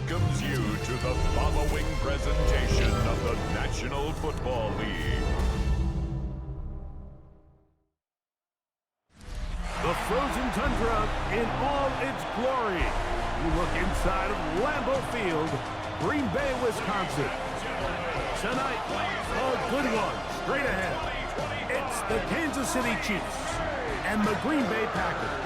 welcomes you to the following presentation of the National Football League. The frozen tundra in all its glory. You look inside of Lambeau Field, Green Bay, Wisconsin. Tonight, a good one straight ahead. It's the Kansas City Chiefs and the Green Bay Packers.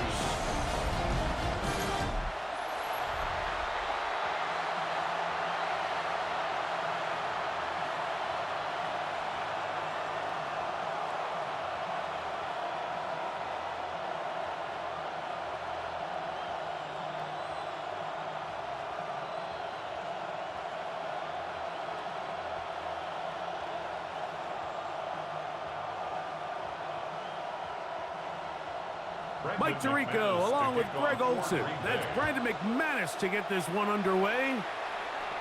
Mike Tirico along with Greg Olson. That's Brandon McManus to get this one underway.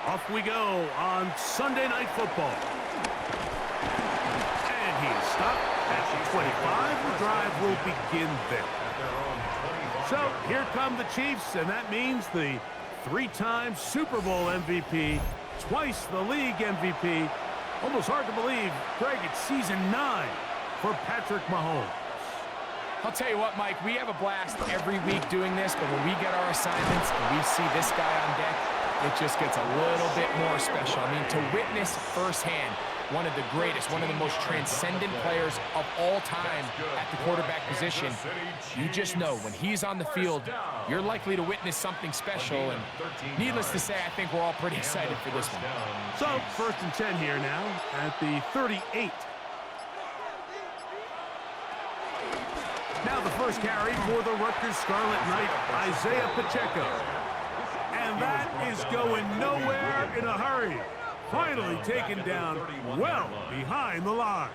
Off we go on Sunday Night Football. And he is stopped at the 25. The drive will begin there. So here come the Chiefs, and that means the three-time Super Bowl MVP, twice the league MVP. Almost hard to believe, Greg, it's season 9 for Patrick Mahomes. I'll tell you what, Mike, we have a blast every week doing this, but when we get our assignments and we see this guy on deck, it just gets a little bit more special. I mean, to witness firsthand one of the greatest, one of the most transcendent players of all time at the quarterback position, you just know when he's on the field, you're likely to witness something special. And needless to say, I think we're all pretty excited for this one. So, 1st and 10 here now at the 38. Now the first carry for the Rutgers Scarlet Knight, Isaiah Pacheco. And that is going nowhere in a hurry. Finally taken down well behind the line.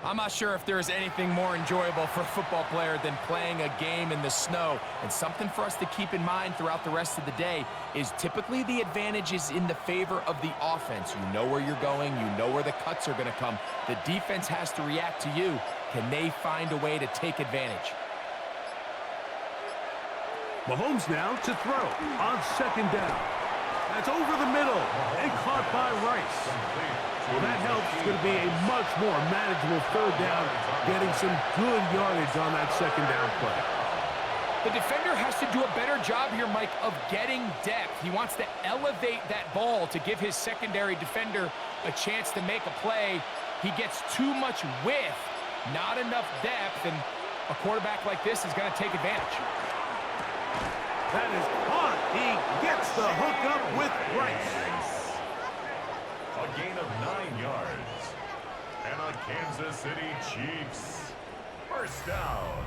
I'm not sure if there is anything more enjoyable for a football player than playing a game in the snow. And something for us to keep in mind throughout the rest of the day is typically the advantage is in the favor of the offense. You know where you're going. You know where the cuts are going to come. The defense has to react to you. Can they find a way to take advantage? Mahomes now to throw on 2nd down. That's over the middle and caught by Rice. Well, that helps. It's going to be a much more manageable 3rd down, getting some good yardage on that 2nd down play. The defender has to do a better job here, Mike, of getting depth. He wants to elevate that ball to give his secondary defender a chance to make a play. He gets too much width, not enough depth, and a quarterback like this is going to take advantage. That is caught. He gets the hook up with Rice. A gain of 9 yards. And a Kansas City Chiefs. First down.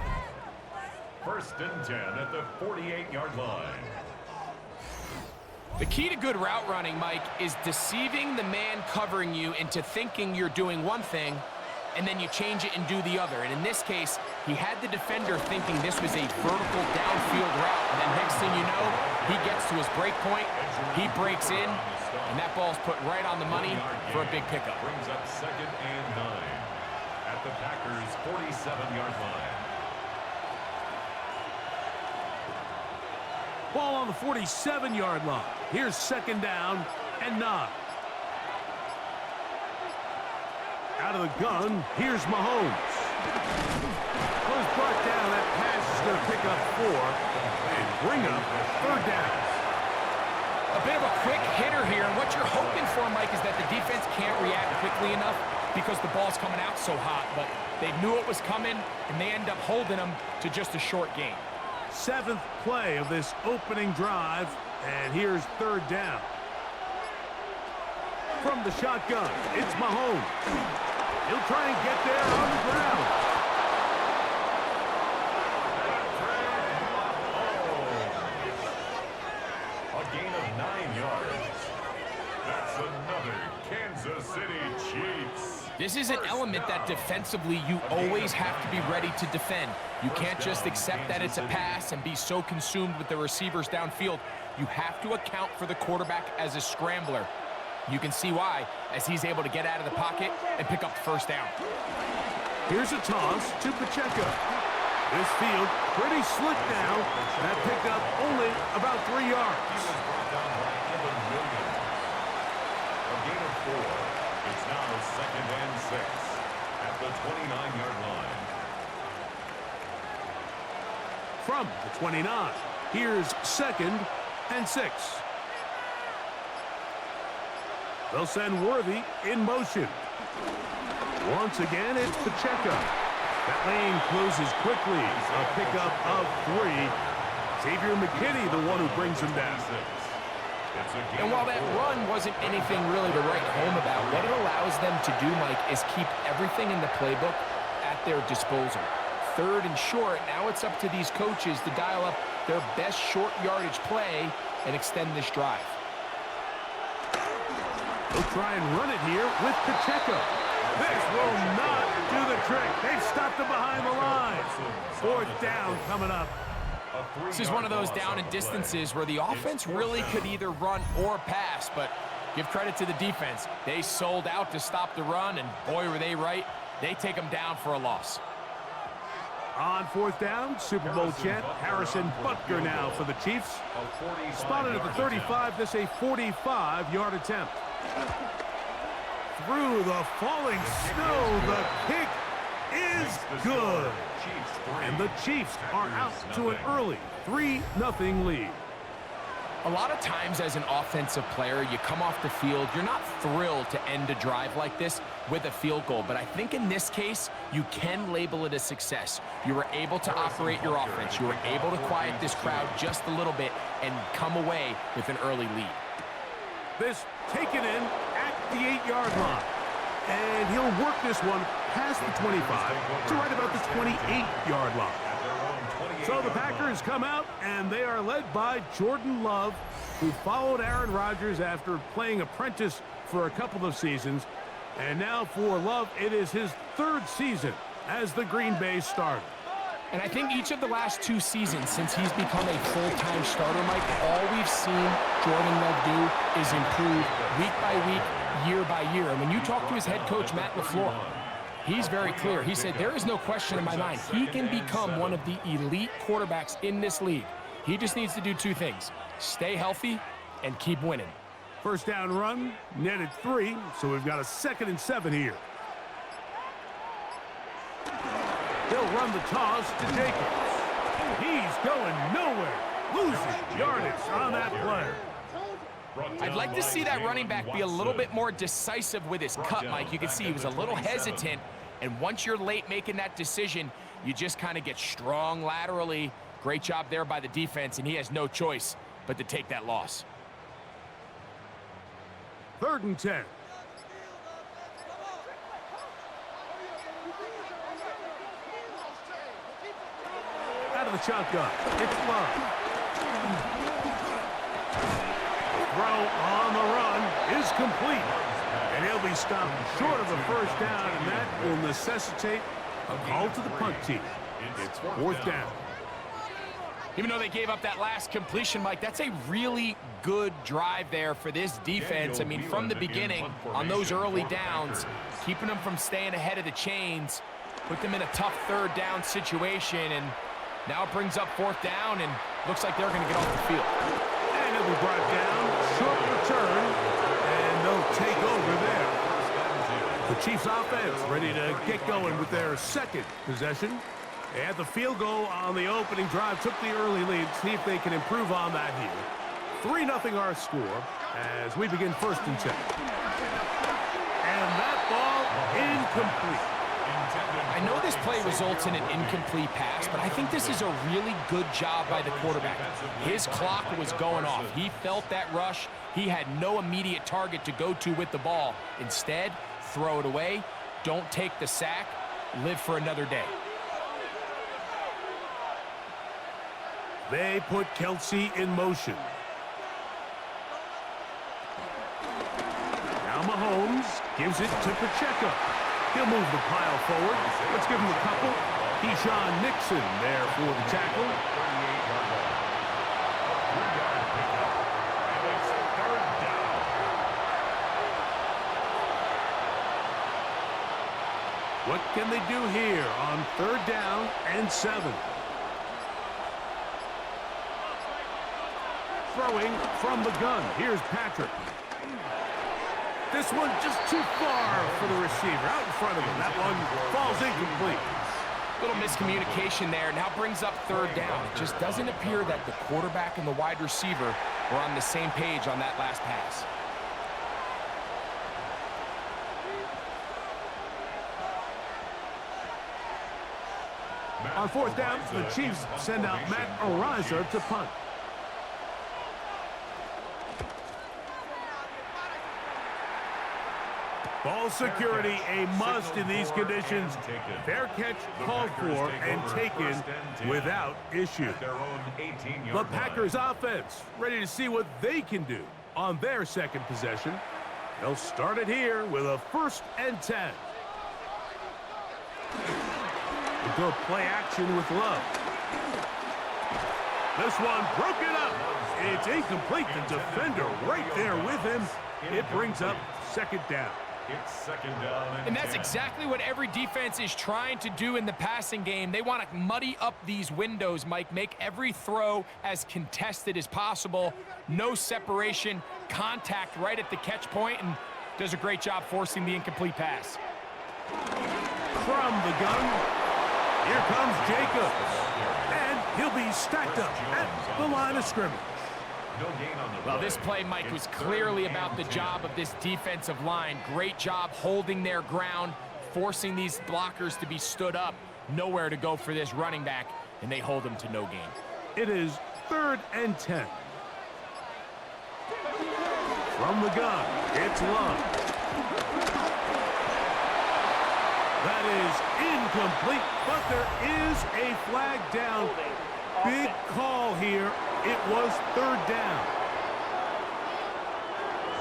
1st and 10 at the 48-yard line. The key to good route running, Mike, is deceiving the man covering you into thinking you're doing one thing, and then you change it and do the other. And in this case, he had the defender thinking this was a vertical downfield route. And then next thing you know, he gets to his break point, he breaks in, and that ball's put right on the money for a big pickup. Brings up 2nd and 9 at the Packers' 47-yard line. Ball on the 47-yard line. Here's 2nd down and 9. Out of the gun, here's Mahomes. Was brought down. That pass is going to pick up 4 and bring up 3rd down. A bit of a quick hitter here, and what you're hoping for, Mike, is that the defense can't react quickly enough because the ball's coming out so hot, but they knew it was coming, and they end up holding them to just a short gain. 7th play of this opening drive, and here's 3rd down. From the shotgun, it's Mahomes. He'll try and get there on the ground. A gain of 9 yards. That's another Kansas City Chiefs. This is an element that defensively you always have to be ready to defend. You can't just accept that it's a pass and be so consumed with the receivers downfield. You have to account for the quarterback as a scrambler. You can see why, as he's able to get out of the pocket and pick up the 1st down. Here's a toss to Pacheco. This field pretty slick now. That picked up only about 3 He yards. was brought down by Evan Williams. A gain of 4. It's now 2nd and 6 at the 29-yard line. From the 29, here's 2nd and 6. They'll send Worthy in motion. Once again, it's Pacheco. That lane closes quickly. A pickup of 3. Xavier McKinney, the one who brings him down. And while that run wasn't anything really to write home about, what it allows them to do, Mike, is keep everything in the playbook at their disposal. 3rd and short, now it's up to these coaches to dial up their best short yardage play and extend this drive. They'll try and run it here with Pacheco. This will not do the trick. They've stopped him behind the line. 4th down coming up. This is one of those down and distances where the offense really could either run or pass, but give credit to the defense. They sold out to stop the run, and boy, were they right. They take them down for a loss. On 4th down, Super Bowl champ Harrison Butker now for the Chiefs. Spotted at the 35, this a 45-yard attempt. Through the falling snow, the kick is good. And the Chiefs are out to an early 3-0 lead. A lot of times as an offensive player, you come off the field, you're not thrilled to end a drive like this with a field goal. But I think in this case, you can label it a success. You were able to operate your offense. You were able to quiet this crowd just a little bit and come away with an early lead. This taken in at the 8-yard line. And he'll work this one past the 25 to right about the 28-yard line. So the Packers come out, and they are led by Jordan Love, who followed Aaron Rodgers after playing apprentice for a couple of seasons. And now for Love, it is his 3rd season as the Green Bay starter. And I think each of the last 2 seasons since he's become a full-time starter, Mike, all we've seen Jordan Love do is improve week by week, year by year. And when you talk to his head coach, Matt LaFleur, he's very clear. He said, there is no question in my mind. He can become one of the elite quarterbacks in this league. He just needs to do 2 things. Stay healthy and keep winning. 1st down run, netted 3, so we've got a 2nd and 7 here. He'll run the toss to Jacobs. He's going nowhere. Losing yardage on that play. I'd like to see that running back be a little bit more decisive with his cut, Mike. You can see he was a little hesitant, and once you're late making that decision, you just kind of get strong laterally. Great job there by the defense, and he has no choice but to take that loss. 3rd and 10. Out of the shotgun, it's Love. Throw on the run is complete. And he'll be stopped short of a 1st down, and that will necessitate a call to the punt team. It's 4th down. Even though they gave up that last completion, Mike, that's a really good drive there for this defense. I mean, from the beginning, on those early downs, keeping them from staying ahead of the chains, put them in a tough 3rd down situation, and now it brings up 4th down, and looks like they're going to get off the field. And it'll be brought down, short return, and they'll take over there. The Chiefs offense ready to get going with their 2nd possession. They had the field goal on the opening drive, took the early lead. See if they can improve on that here. 3-0 our score as we begin 1st and 10. And that ball incomplete. I know this play results in an incomplete pass, but I think this is a really good job by the quarterback. His clock was going off. He felt that rush. He had no immediate target to go to with the ball. Instead, throw it away. Don't take the sack. Live for another day. They put Kelsey in motion. Now Mahomes gives it to Pacheco. He'll move the pile forward. Let's give him a couple. Keyshawn Nixon there for the tackle. What can they do here on 3rd down and 7? Throwing from the gun. Here's Patrick. This one just too far for the receiver. Out in front of him. That one falls incomplete. Little miscommunication there. Now brings up 3rd down. It just doesn't appear that the quarterback and the wide receiver were on the same page on that last pass. On 4th down, the Chiefs send out Matt Ariza to punt. Ball security, a must in these conditions. Fair catch called for and taken without issue. The Packers offense ready to see what they can do on their 2nd possession. They'll start it here with a 1st and 10. We'll go play action with Love. This one broken up. It's incomplete. The defender right there with him. It brings up 2nd down. It's 2nd down and that's exactly what every defense is trying to do in the passing game. They want to muddy up these windows, Mike, make every throw as contested as possible. No separation, contact right at the catch point, and does a great job forcing the incomplete pass. From the gun, here comes Jacobs. And he'll be stacked up at the line of scrimmage. Well, this play, Mike, was clearly about the job of this defensive line. Great job holding their ground, forcing these blockers to be stood up. Nowhere to go for this running back, and they hold him to no gain. It is 3rd and 10. From the gun, it's Love. That is incomplete, but there is a flag down. Big call here. It was 3rd down.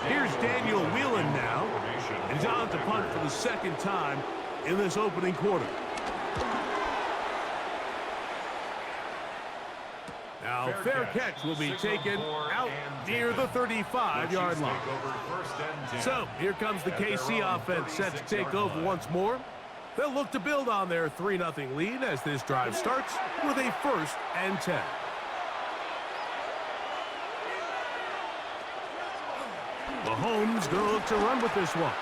Here's Daniel Whelan now. And he's on to punt for the 2nd time in this opening quarter. Now, fair catch will be taken out near the 35-yard line. So, here comes the KC offense set to take over once more. They'll look to build on their 3-0 lead as this drive starts with a 1st and 10. Mahomes going to look to run with this one.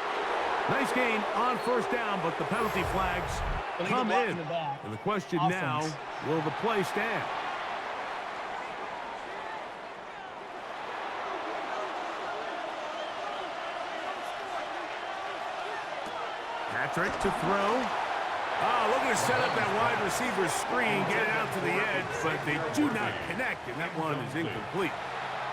Nice gain on 1st down, but the penalty flags come in. And the question now, will the play stand? Patrick to throw. Oh, looking to set up that wide receiver screen, get it out to the edge, but they do not connect, and that one is incomplete.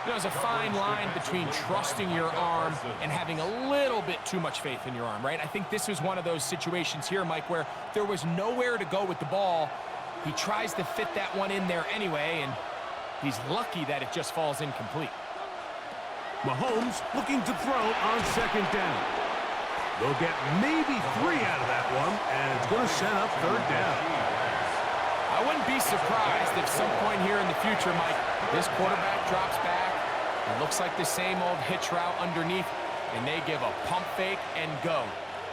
There's a fine line between trusting your arm and having a little bit too much faith in your arm, right? I think this was one of those situations here, Mike, where there was nowhere to go with the ball. He tries to fit that one in there anyway, and he's lucky that it just falls incomplete. Mahomes looking to throw on 2nd down. They'll get maybe 3 out of that one, and it's going to set up 3rd down. I wouldn't be surprised if some point here in the future, Mike, this quarterback drops back. It looks like the same old hitch route underneath, and they give a pump fake and go.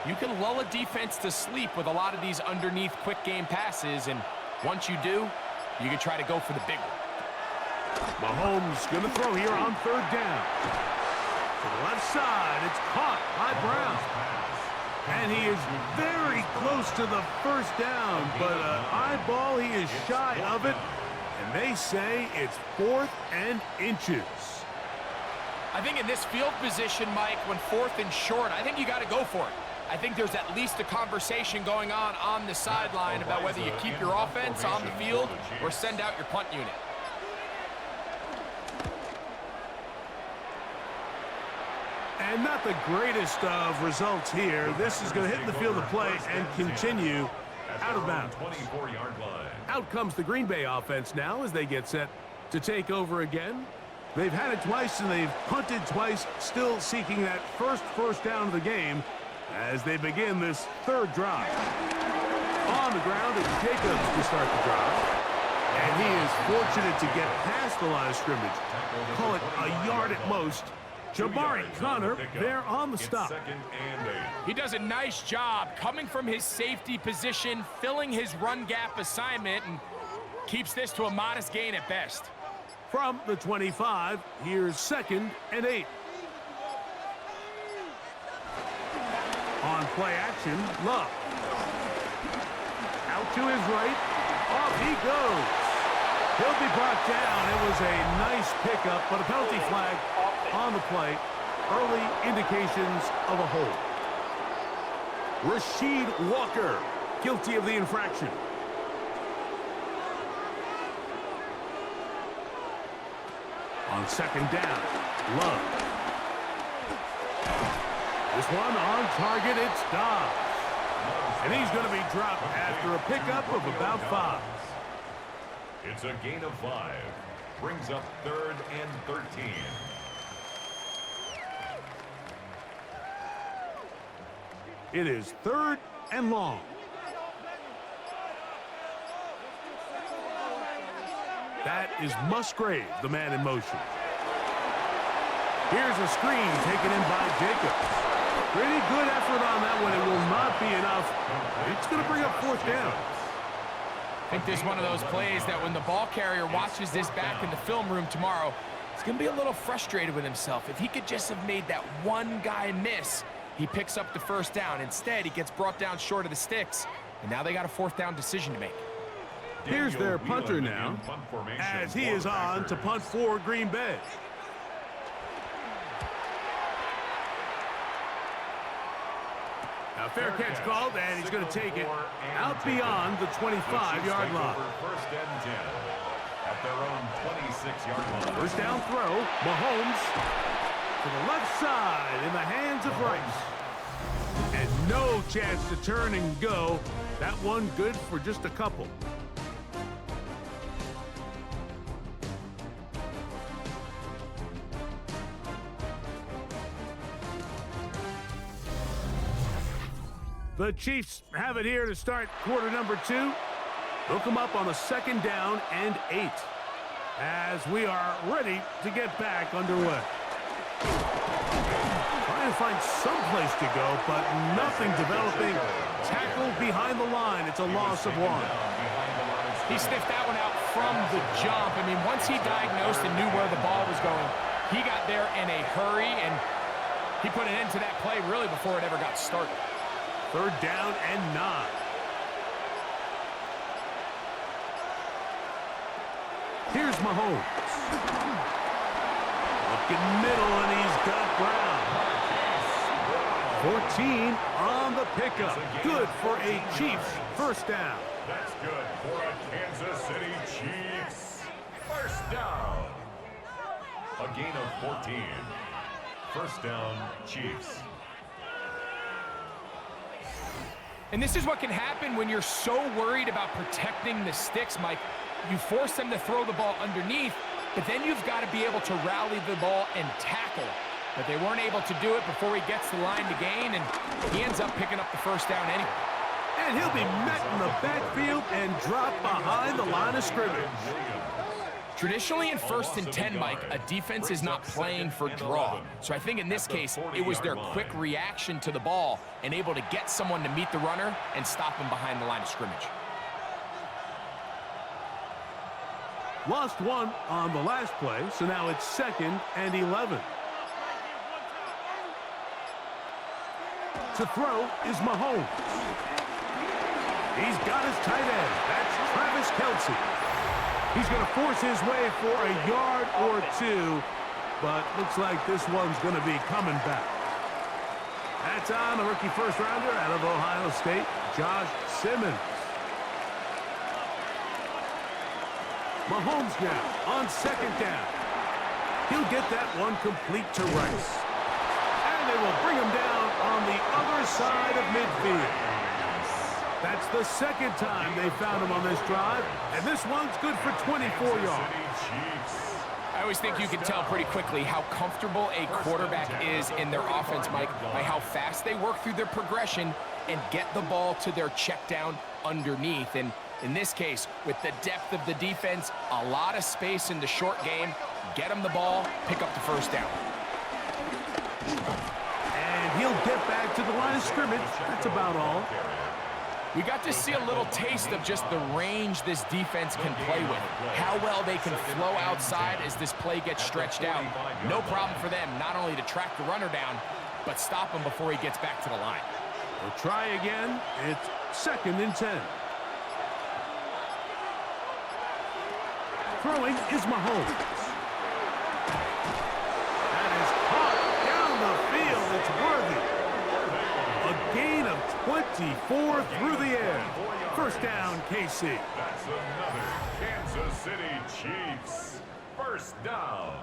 You can lull a defense to sleep with a lot of these underneath quick game passes, and once you do, you can try to go for the big one. Mahomes going to throw here on 3rd down. To the left side, it's caught by Brown. And he is very close to the 1st down, but eyeball, he is shy of it. And they say it's 4th and inches. I think in this field position, Mike, when 4th and short, I think you got to go for it. I think there's at least a conversation going on the sideline about whether you keep your offense on the field or send out your punt unit. And not the greatest of results here. This is going to hit the field of play and continue out of bounds. Out comes the Green Bay offense now as they get set to take over again. They've had it twice and they've punted twice, still seeking that first down of the game as they begin this 3rd drive. On the ground, it's Jacobs to start the drive. And he is fortunate to get past the line of scrimmage. Call it a yard at most. Jabari Connor there on the stop. Second and 8. He does a nice job coming from his safety position, filling his run gap assignment, and keeps this to a modest gain at best. From the 25, here's second and 8. On play action, Love. Out to his right. Off he goes. He'll be brought down. It was a nice pickup, but a penalty flag on the play. Early indications of a hold. Rasheed Walker, guilty of the infraction. On second down, Love. This one on target, it's Dobbs. And he's going to be dropped after a pickup of about 5. It's a gain of 5. Brings up third and 13. It is third and long. That is Musgrave, the man in motion. Here's a screen taken in by Jacobs. Pretty good effort on that one. It will not be enough. It's going to bring up fourth down. I think this is one of those plays that when the ball carrier watches this back in the film room tomorrow, he's going to be a little frustrated with himself. If he could just have made that one guy miss, he picks up the first down. Instead, he gets brought down short of the sticks, and now they got a fourth down decision to make. Here's their punter now, as he is on to punt for Green Bay. Now, fair catch called, and he's going to take it out beyond the 25-yard line. First and 10 at their own 26-yard line. First down throw, Mahomes to the left side in the hands of Rice. And no chance to turn and go. That one good for just a couple. The Chiefs have it here to start quarter number 2. They'll come up on a second down and 8 as we are ready to get back underway. Trying to find some place to go, but nothing developing. Tackle behind the line. It's a loss of 1. He sniffed that one out from the jump. I mean, once he diagnosed and knew where the ball was going, he got there in a hurry, and he put an end to that play really before it ever got started. Third down and 9. Here's Mahomes. Looking middle, and he's got Brown. 14 on the pickup. Good for a Chiefs first down. That's good for a Kansas City Chiefs. First down. A gain of 14. First down, Chiefs. And this is what can happen when you're so worried about protecting the sticks, Mike. You force them to throw the ball underneath, but then you've got to be able to rally the ball and tackle. But they weren't able to do it before he gets the line to gain, and he ends up picking up the first down anyway. And he'll be met in the backfield and dropped behind the line of scrimmage. Traditionally in first and 10, Mike, a defense is not playing for draw. So I think in this case, it was their quick reaction to the ball and able to get someone to meet the runner and stop him behind the line of scrimmage. Lost 1 on the last play, so now it's second and 11. To throw is Mahomes. He's got his tight end. That's Travis Kelce. He's going to force his way for a yard or 2, but looks like this one's going to be coming back. That's on the rookie first-rounder out of Ohio State, Josh Simmons. Mahomes now on second down. He'll get that one complete to Rice. And they will bring him down on the other side of midfield. That's the second time they found him on this drive, and this one's good for 24 yards. I always think you can tell pretty quickly how comfortable a quarterback is in their offense, Mike, by how fast they work through their progression and get the ball to their check down underneath. And in this case, with the depth of the defense, a lot of space in the short game, get them the ball, pick up the first down. And he'll get back to the line of scrimmage. That's about all. We got to see a little taste of just the range this defense can play with. How well they can flow outside as this play gets stretched out. No problem for them not only to track the runner down, but stop him before he gets back to the line. We'll try again. It's 2nd and 10. Throwing is Mahomes. That is caught down the field. It's worthy. A gain of 24 through the air. First down, KC. That's another Kansas City Chiefs. First down.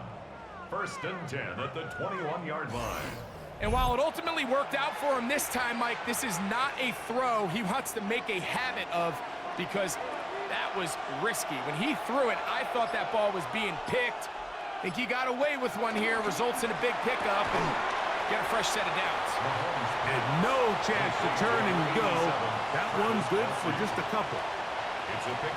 1st and 10 at the 21-yard line. And while it ultimately worked out for him this time, Mike, this is not a throw he wants to make a habit of, because that was risky. When he threw it, I thought that ball was being picked. I think he got away with one here, results in a big pickup and get a fresh set of downs. And no chance to turn and go. That one's good for just a couple.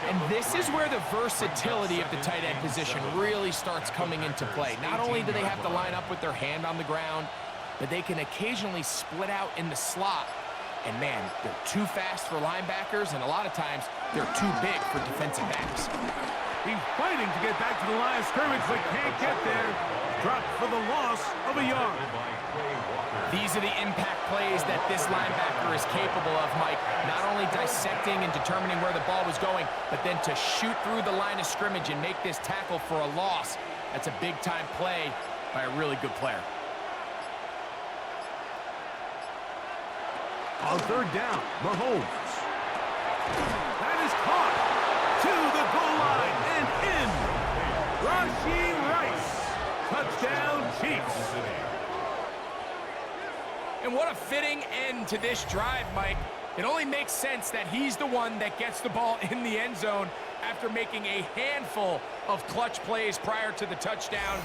And this is where the versatility of the tight end position really starts coming into play. Not only do they have to line up with their hand on the ground, but they can occasionally split out in the slot. And man, they're too fast for linebackers, and a lot of times they're too big for defensive backs. He's fighting to get back to the line of scrimmage, but can't get there. Dropped for the loss of a yard. These are the impact plays that this linebacker is capable of, Mike. Not only dissecting and determining where the ball was going, but then to shoot through the line of scrimmage and make this tackle for a loss. That's a big-time play by a really good player. On 3rd down, Mahomes. That is caught to the goal line and in. Rashee Rice. Touchdown, Chiefs. And what a fitting end to this drive, Mike. It only makes sense that he's the one that gets the ball in the end zone after making a handful of clutch plays prior to the touchdown.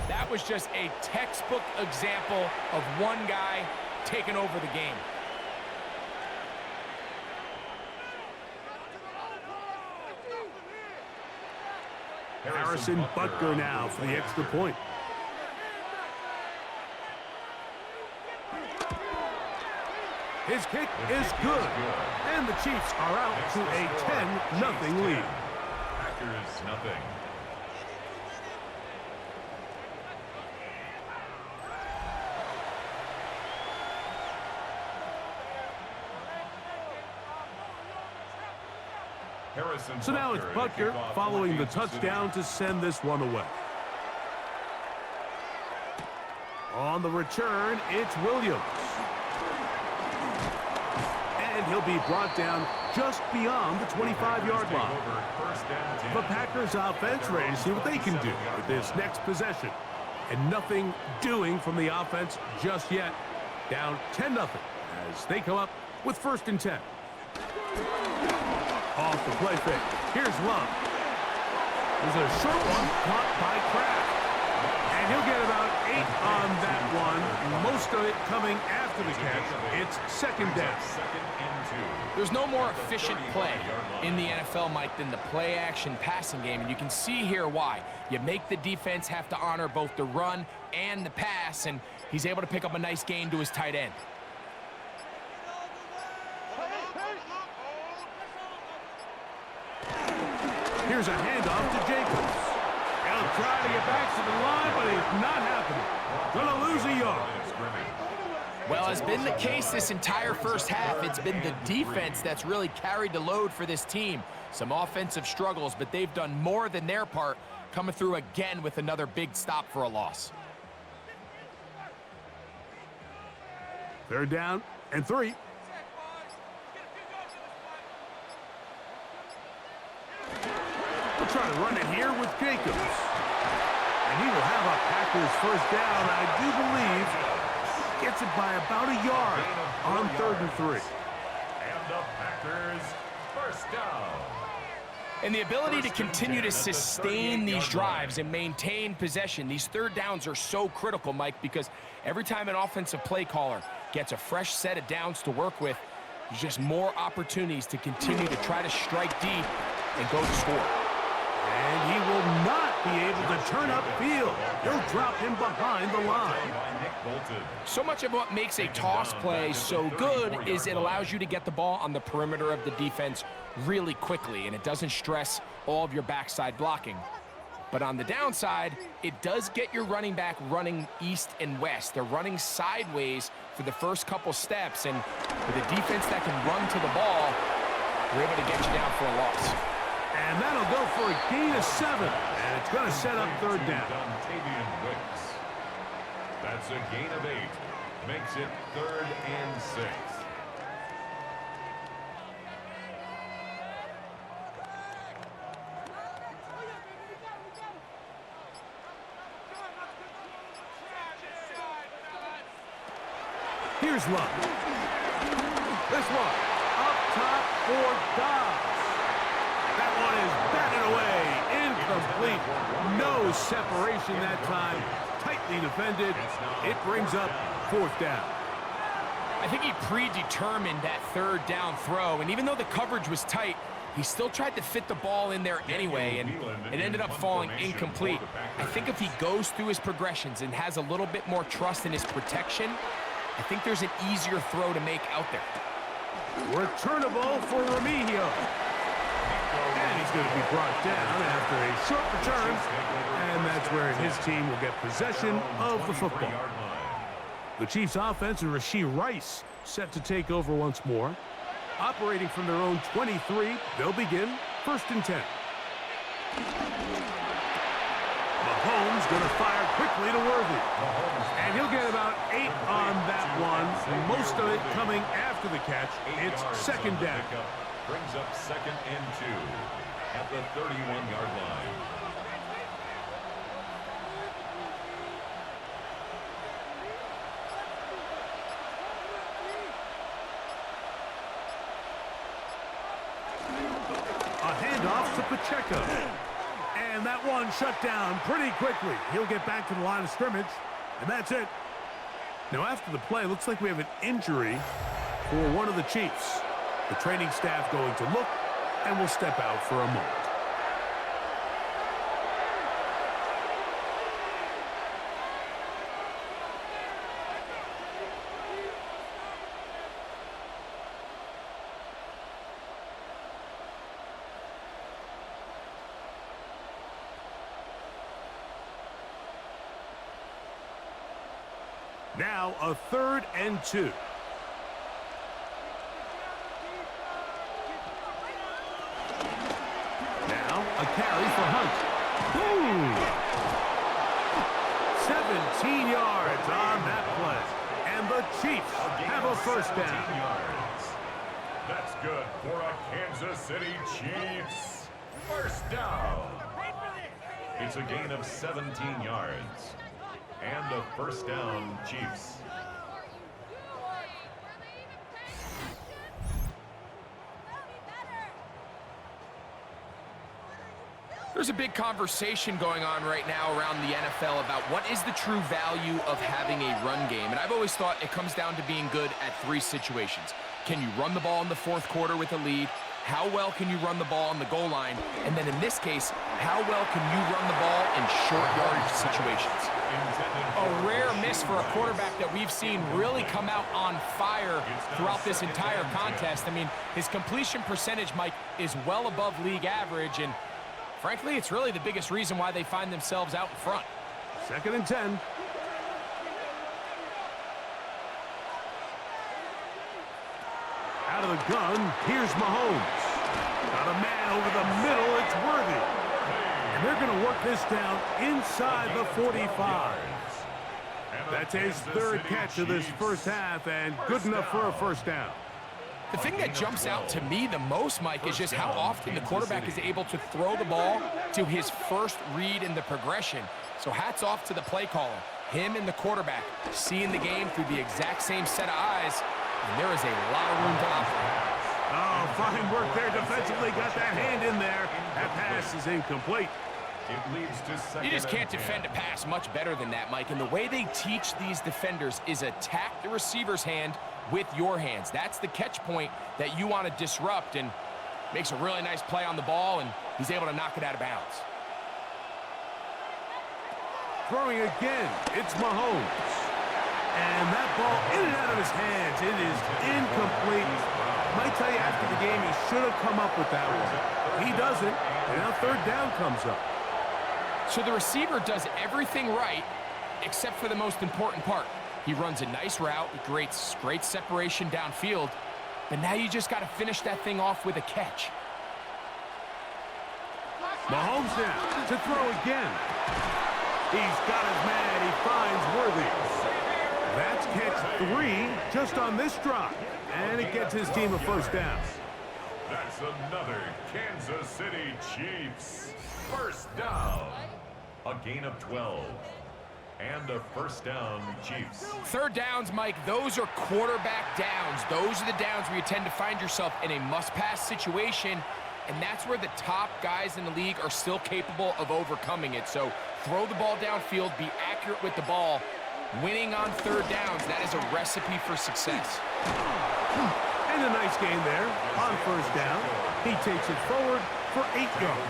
That was just a textbook example of one guy taking over the game. Harrison Butker now for the extra point. His kick is good. And the Chiefs are out to a 10-0 lead. Packers nothing. So now it's Butker following the touchdown to send this one away. On the return, it's Williams. And he'll be brought down just beyond the 25-yard line. The Packers offense ready to see what they can do with this next possession. And nothing doing from the offense just yet. Down 10-0 as they come up with 1st and 10. Off the play fake. Here's Love. There's a short one caught by Kraft. And he'll get about 8 on that one. Most of it coming after the catch. It's 2nd down. There's no more efficient play in the NFL, Mike, than the play-action passing game. And you can see here why. You make the defense have to honor both the run and the pass. And he's able to pick up a nice gain to his tight end. Here's a handoff to Jacobs. He'll try to get back to the line, but it's not happening. Gonna lose a yard. Well, as been the case this entire first half, it's been the defense that's really carried the load for this team. Some offensive struggles, but they've done more than their part, coming through again with another big stop for a loss. 3rd down and 3. We'll try to run it here with Jacobs. And he will have a Packers 1st down, I do believe. Gets it by about a yard on 3rd and 3. And the Packers 1st down. And the ability to continue to sustain these drives and maintain possession, these 3rd downs are so critical, Mike, because every time an offensive play caller gets a fresh set of downs to work with, there's just more opportunities to continue to try to strike deep and go to score. And he will not be able to turn upfield. He'll drop him behind the line. So much of what makes a toss play so good is it allows you to get the ball on the perimeter of the defense really quickly, and it doesn't stress all of your backside blocking. But on the downside, it does get your running back running east and west. They're running sideways for the first couple steps, and with a defense that can run to the ball, they're able to get you down for a loss. And that'll go for a gain of 7, and it's going to set up third down. That's a gain of 8. Makes it 3rd and 6. Here's Luck. This one, up top for Dobbs. That one is batted away, incomplete. No separation that time, tightly defended. It brings up 4th down. I think he predetermined that 3rd down throw, and even though the coverage was tight, he still tried to fit the ball in there anyway, and it ended up falling incomplete. I think if he goes through his progressions and has a little bit more trust in his protection, I think there's an easier throw to make out there. Returnable for Remigio. And he's going to be brought down after a short return, and that's where his team will get possession of the football. The Chiefs' offense and Rashee Rice set to take over once more. Operating from their own 23, they'll begin 1st and 10. Mahomes going to fire quickly to Worthy. And he'll get about 8 on that one, most of it coming after the catch. It's 2nd down. Brings up 2nd and 2 at the 31-yard line. A handoff to Pacheco. And that one shut down pretty quickly. He'll get back to the line of scrimmage, and that's it. Now, after the play, looks like we have an injury for one of the Chiefs. The training staff going to look, and will step out for a moment. Now a 3rd and 2. Now a carry for Hunt. Boom! 17 yards on that play. And the Chiefs have a 1st down. That's good for a Kansas City Chiefs. 1st down. It's a gain of 17 yards. And a 1st down, Chiefs. There's a big conversation going on right now around the NFL about what is the true value of having a run game. And I've always thought it comes down to being good at 3 situations. Can you run the ball in the 4th quarter with a lead? How well can you run the ball on the goal line? And then in this case, how well can you run the ball in short yardage situations? A rare miss for a quarterback that we've seen really come out on fire throughout this entire contest. I mean, his completion percentage, Mike, is well above league average, and frankly, it's really the biggest reason why they find themselves out in front. 2nd and 10. Out of the gun, here's Mahomes. Got a man over the middle, it's Worthy. And they're going to work this down inside the 45. That's his 3rd catch of this 1st half, and good enough for a 1st down. The thing that jumps out to me the most, Mike, is just how often the quarterback is able to throw the ball to his first read in the progression. So hats off to the play caller. Him and the quarterback seeing the game through the exact same set of eyes, and there is a lot of room to operate. Oh, fine work there defensively. Got that hand in there. That pass is incomplete. It leads to 2nd. You just can't defend a pass much better than that, Mike. And the way they teach these defenders is attack the receiver's hand with your hands. That's the catch point that you want to disrupt, and makes a really nice play on the ball, and he's able to knock it out of bounds. Throwing again, it's Mahomes. And that ball in and out of his hands. It is incomplete. I might tell you after the game he should have come up with that one. He doesn't, and now third down comes up. So the receiver does everything right except for the most important part. He runs a nice route, great separation downfield, but now you just got to finish that thing off with a catch. Mahomes now to throw again. He's got his man. He finds Worthy. That's catch 3 just on this drive, and it gets his team a first down. That's another Kansas City Chiefs first down. A gain of 12. And a first down, Chiefs. Third downs, Mike, those are quarterback downs. Those are the downs where you tend to find yourself in a must-pass situation, and that's where the top guys in the league are still capable of overcoming it. So throw the ball downfield, be accurate with the ball. Winning on third downs, that is a recipe for success. And a nice gain there on first down. He takes it forward for 8 yards.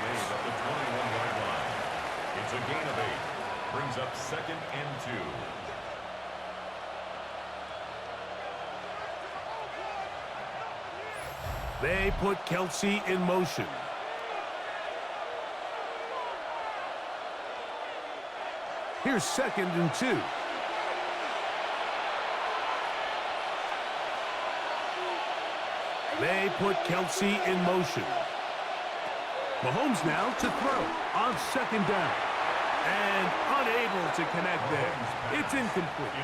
It's a gain of 8. Brings up 2nd and 2. They put Kelsey in motion. Here's 2nd and 2. They put Kelsey in motion. Mahomes now to throw on 2nd down. And unable to connect there. It's incomplete.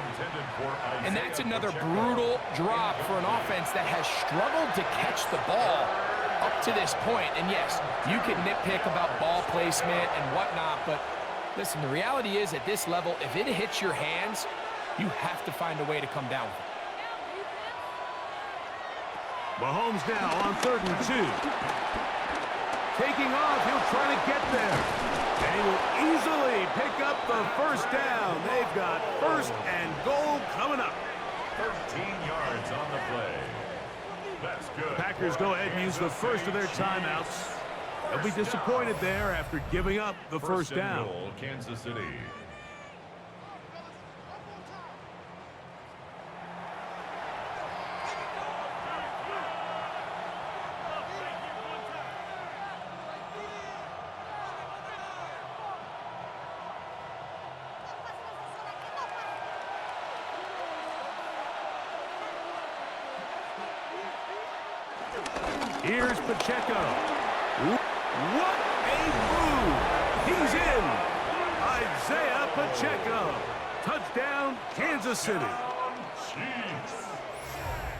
And that's another brutal drop for an offense that has struggled to catch the ball up to this point. And yes, you can nitpick about ball placement and whatnot, but listen, the reality is at this level, if it hits your hands, you have to find a way to come down with it. Mahomes now on 3rd and 2. Taking off, he'll try to get there. And he will easily pick up the first down. They've got 1st and goal coming up. 13 yards on the play. That's good. Packers go ahead and use the first of their timeouts. They'll be disappointed there after giving up the first down. Goal, Kansas City. Here's Pacheco. What a move! He's in! Isaiah Pacheco. Touchdown, Kansas City.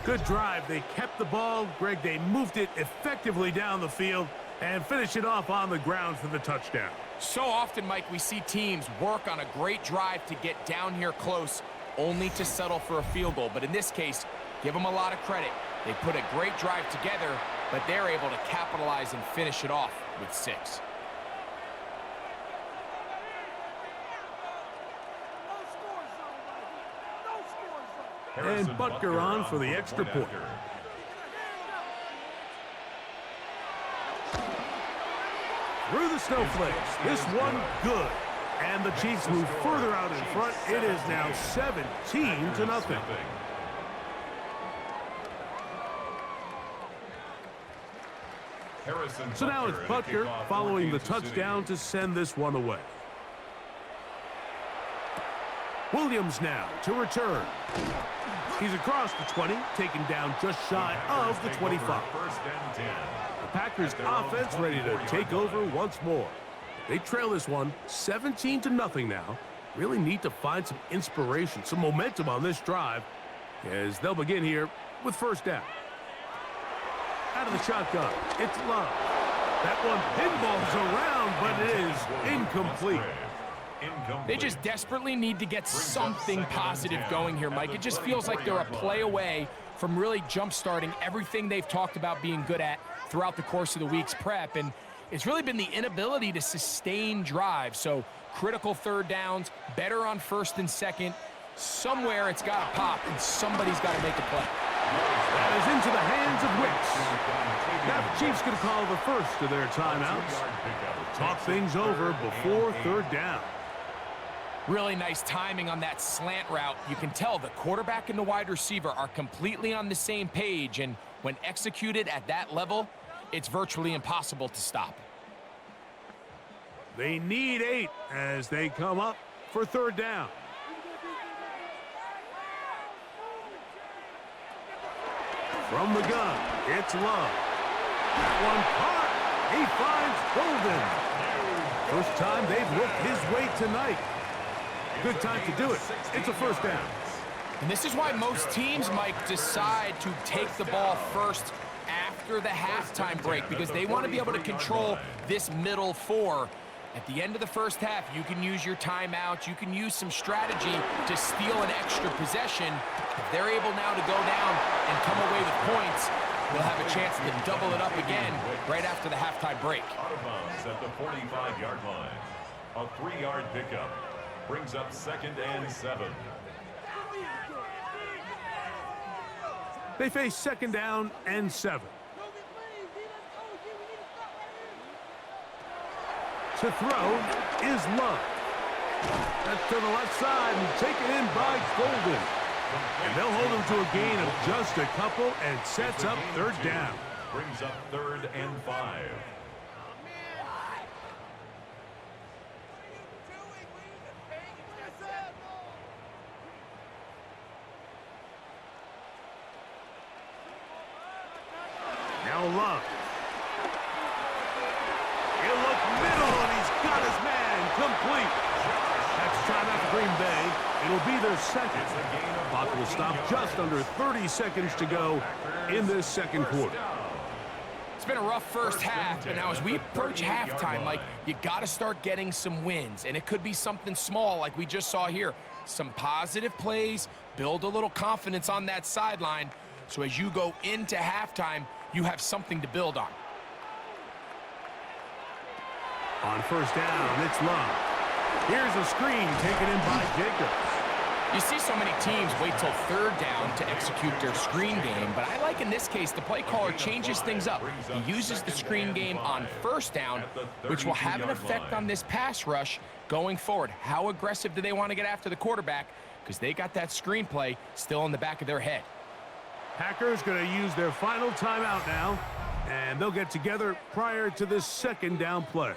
Good drive. They kept the ball. Greg, they moved it effectively down the field and finished it off on the ground for the touchdown. So often, Mike, we see teams work on a great drive to get down here close, only to settle for a field goal. But in this case, give them a lot of credit. They put a great drive together, but they're able to capitalize and finish it off with 6. And Butker on for the extra point. Through the snowflakes, this one good. And the Chiefs move further out in front. It is now 17-0. So now it's Butker following the touchdown to send this one away. Williams now to return. He's across the 20, taken down just shy of the 25. The Packers offense ready to take over once more. They trail this one 17-0 now. Really need to find some inspiration, some momentum on this drive as they'll begin here with first down. Out of the shotgun, it's Love. That one pinballs around, but it is incomplete. They just desperately need to get something positive going here, Mike. It just feels like they're a play away from really jump-starting everything they've talked about being good at throughout the course of the week's prep. And it's really been the inability to sustain drives. So critical third downs, better on 1st and 2nd. Somewhere it's got to pop, and somebody's got to make a play. That is into the hands of Wicks. Now the Chiefs going to call the first of their timeouts. Talk things over before third down. Really nice timing on that slant route. You can tell the quarterback and the wide receiver are completely on the same page, and when executed at that level, it's virtually impossible to stop. They need 8 as they come up for third down. From the gun, it's Love. That one caught. He finds Golden. First time they've looked his way tonight. Good time to do it. It's a first down. And this is why most teams, Mike, decide to take the ball first after the halftime break, because they want to be able to control this middle 4. At the end of the first half, you can use your timeout. You can use some strategy to steal an extra possession. If they're able now to go down and come away with points, they'll have a chance to double it up again right after the halftime break. Out of bounds at the 45-yard line. A 3-yard pickup brings up 2nd and 7. They face 2nd down and 7. To throw is Love. That's to the left side and taken in by Golden. And they'll hold him to a gain of just a couple and sets up third down. Brings up 3rd and 5. Now Love. He'll look middle, and he's got his man complete. That's timeout for Green Bay. It'll be their second. Clock will stop just under 30 seconds to go in this second quarter. It's been a rough first half, but now as we approach halftime, Mike, you got to start getting some wins, and it could be something small like we just saw here. Some positive plays, build a little confidence on that sideline, so as you go into halftime, you have something to build on. On first down, it's Love. Here's a screen taken in by Jacobs. You see so many teams wait till third down to execute their screen game, but I like in this case the play caller changes things up. He uses the screen game on first down, which will have an effect on this pass rush going forward. How aggressive do they want to get after the quarterback? Because they got that screen play still in the back of their head. Packers going to use their final timeout now, and they'll get together prior to this 2nd down play.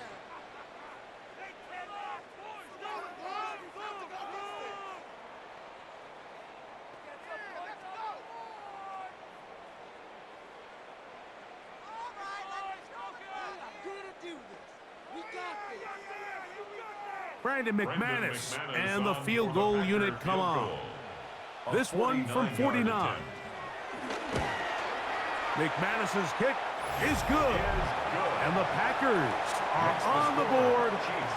Brandon McManus and the field goal unit come on. This one from 49. McManus's kick is good. And the Packers are on the board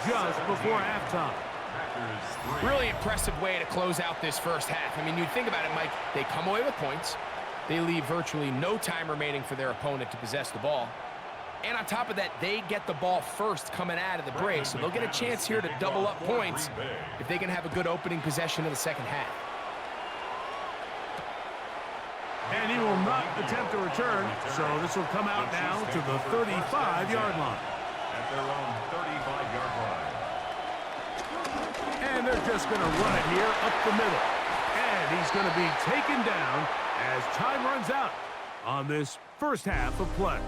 just before halftime. Really impressive way to close out this first half. I mean, you think about it, Mike, they come away with points. They leave virtually no time remaining for their opponent to possess the ball. And on top of that, they get the ball first coming out of the break, so they'll get a chance here to double up points if they can have a good opening possession in the second half. And he will not attempt to return, so this will come out now to the 35-yard line. At their own 35-yard line. And they're just going to run it here up the middle. And he's going to be taken down as time runs out on this first half of play.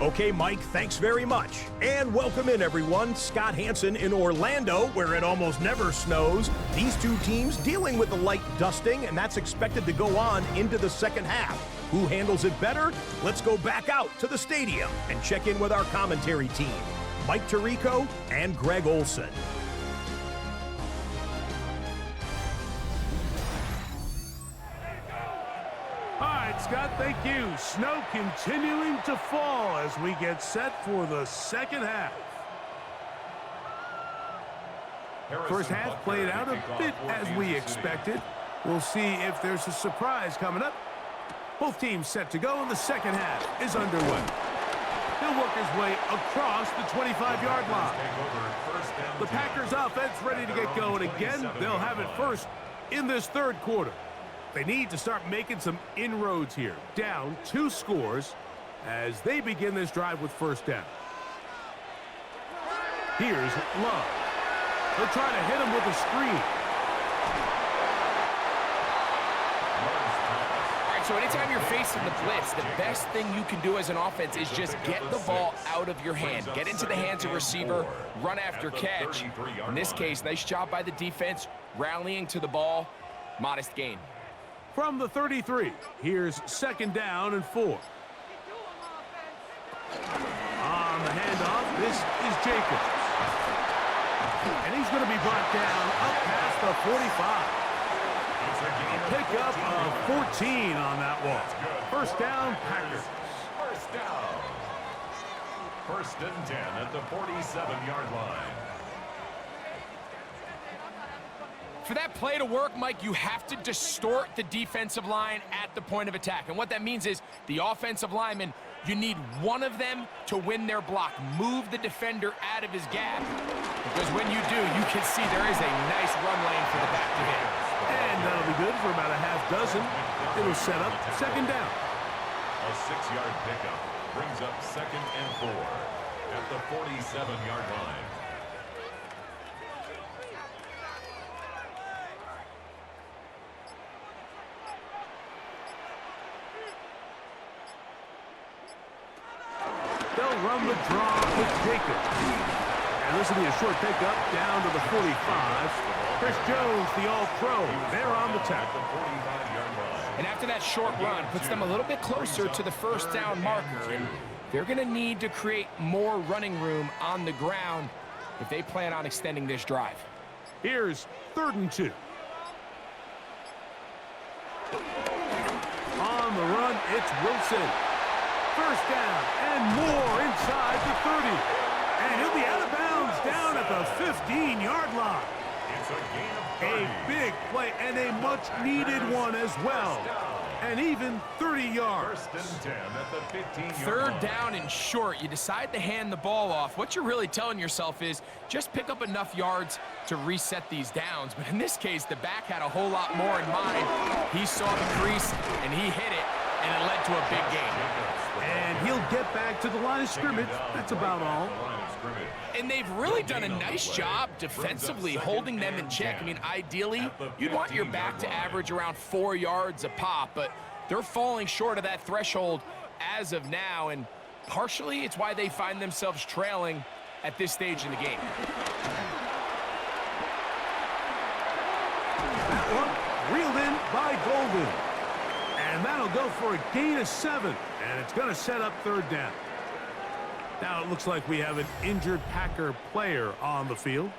Okay, Mike, thanks very much. And welcome in, everyone. Scott Hansen in Orlando, where it almost never snows. These two teams dealing with a light dusting, and that's expected to go on into the second half. Who handles it better? Let's go back out to the stadium and check in with our commentary team, Mike Tirico and Greg Olson. Scott, thank you. Snow continuing to fall as we get set for the second half. First half played out a bit as we expected. We'll see if there's a surprise coming up. Both teams set to go, and the second half is underway. He'll work his way across the 25-yard line. The Packers offense ready to get going again. They'll have it first in this third quarter. They need to start making some inroads here. Down 2 scores as they begin this drive with first down. Here's Love. They'll try to hit him with a screen. All right, so anytime you're facing the blitz, the best thing you can do as an offense is just get the ball out of your hand. Get into the hands of receiver, run after catch. In this case, nice job by the defense, rallying to the ball. Modest gain. From the 33, here's 2nd down and 4. On the handoff, this is Jacobs. And he's going to be brought down up past the 45. A pickup of 14 on that walk. First down, Packers. First down. 1st and 10 at the 47-yard line. For that play to work, Mike, you have to distort the defensive line at the point of attack. And what that means is the offensive lineman, you need one of them to win their block. Move the defender out of his gap. Because when you do, you can see there is a nice run lane for the back to hit. And that'll be good for about a half dozen. It'll set up 2nd down. A 6-yard pickup brings up 2nd and 4 at the 47-yard line. They'll run the draw with Jacobs. And this will be a short pickup down to the 45. Chris Jones, the All-Pro, there on the tackle. And after that short run, puts them a little bit closer to the 1st down marker. And they're going to need to create more running room on the ground if they plan on extending this drive. Here's 3rd and 2. On the run, it's Wilson. 1st down and more inside the 30. And he'll be out of bounds down at the 15-yard line. It's a gain of 30. A big play and a much-needed one as well. And even 30 yards. 1st and 10 at the 15-yard 3rd line. down and short. You decide to hand the ball off. What you're really telling yourself is just pick up enough yards to reset these downs. But in this case, the back had a whole lot more in mind. He saw the crease, and he hit it, and it led to a big gain. And he'll get back to the line of scrimmage. That's about all. And they've really done a nice job defensively holding them in check. I mean, ideally, you'd want your back to average around 4 yards a pop, but they're falling short of that threshold as of now, and partially it's why they find themselves trailing at this stage in the game. That one reeled in by Golden. And that'll go for a gain of 7. And it's going to set up 3rd down. Now it looks like we have an injured Packer player on the field.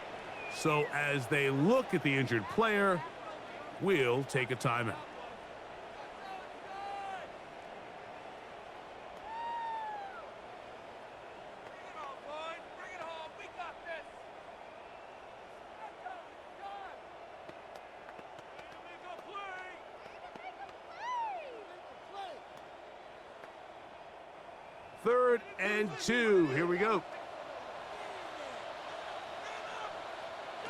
So as they look at the injured player, we'll take a timeout. Third and 2. Here we go.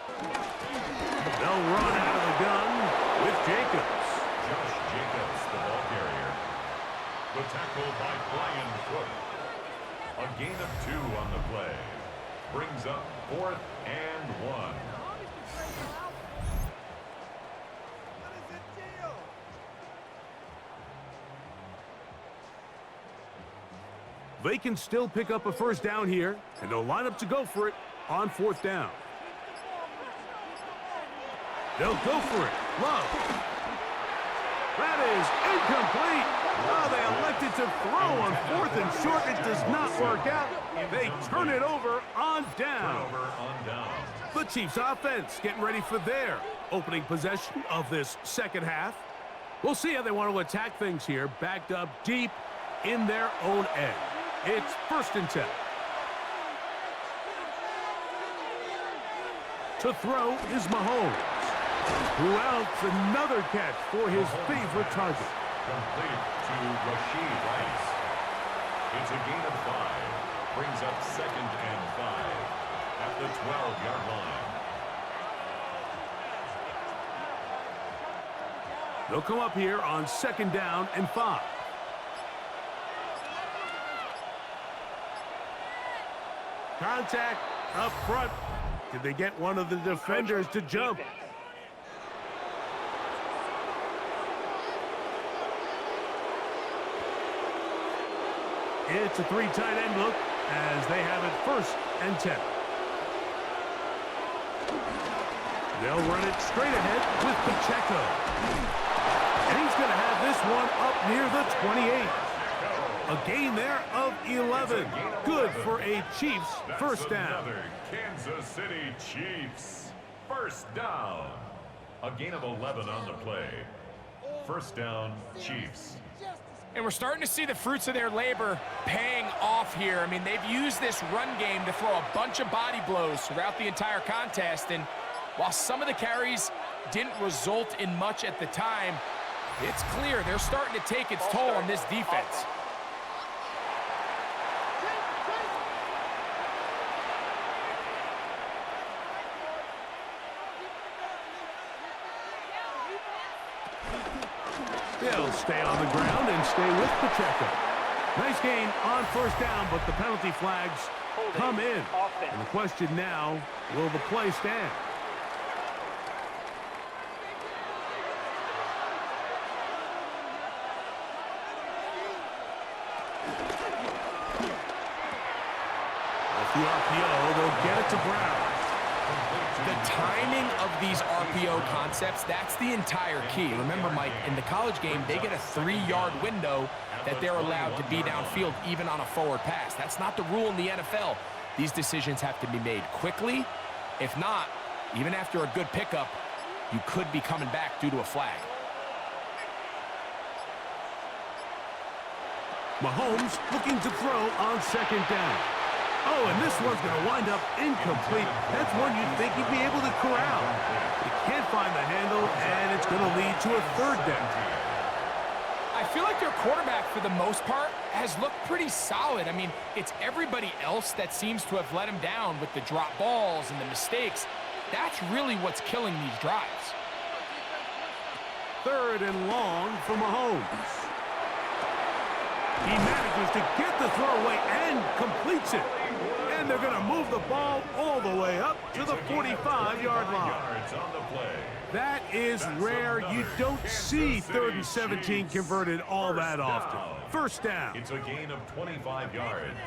They'll run out of the gun with Jacobs. Josh Jacobs, the ball carrier. The tackle by Brian Cook. A gain of 2 on the play. Brings up 4th and 1. They can still pick up a 1st down here, and they'll line up to go for it on 4th down. They'll go for it. Love. That is incomplete. Oh, they elected to throw on 4th and short. It does not work out. They turn it over on down. The Chiefs offense getting ready for their opening possession of this 2nd half. We'll see how they want to attack things here, backed up deep in their own end. It's 1st and 10. To throw is Mahomes, who outs another catch for his favorite target. Complete to Rashid Rice. It's a gain of 5. Brings up 2nd and 5 at the 12-yard line. They'll come up here on 2nd down and 5. Contact up front. Did they get one of the defenders to jump? It's a 3 tight end look as they have it 1st and 10. They'll run it straight ahead with Pacheco. And he's going to have this one up near the 28. A gain there of 11. Good for a Chiefs first down. Another Kansas City Chiefs first down. A gain of 11 on the play. First down, Chiefs. And we're starting to see the fruits of their labor paying off here. I mean, they've used this run game to throw a bunch of body blows throughout the entire contest. And while some of the carries didn't result in much at the time, it's clear they're starting to take its toll on this defense. They'll stay on the ground and stay with Pacheco. Nice gain on first down, but the penalty flags come in. And the question now, will the play stand? Off the RPO, they'll get it to Brown. The timing of these RPO concepts, that's the entire key. Remember, Mike, in the college game, they get a 3-yard window that they're allowed to be downfield even on a forward pass. That's not the rule in the NFL. These decisions have to be made quickly. If not, even after a good pickup, you could be coming back due to a flag. Mahomes looking to throw on 2nd down. Oh, and this one's going to wind up incomplete. That's one you'd think he'd be able to corral. He can't find the handle, and it's going to lead to a 3rd down. I feel like their quarterback, for the most part, has looked pretty solid. I mean, it's everybody else that seems to have let him down with the drop balls and the mistakes. That's really what's killing these drives. 3rd and long for Mahomes. He manages to get the throw away and completes it. And they're going to move the ball all the way up to the 45-yard line. That is rare. You don't see 3rd and 17 converted all that often. First down. It's a gain of 25 yards.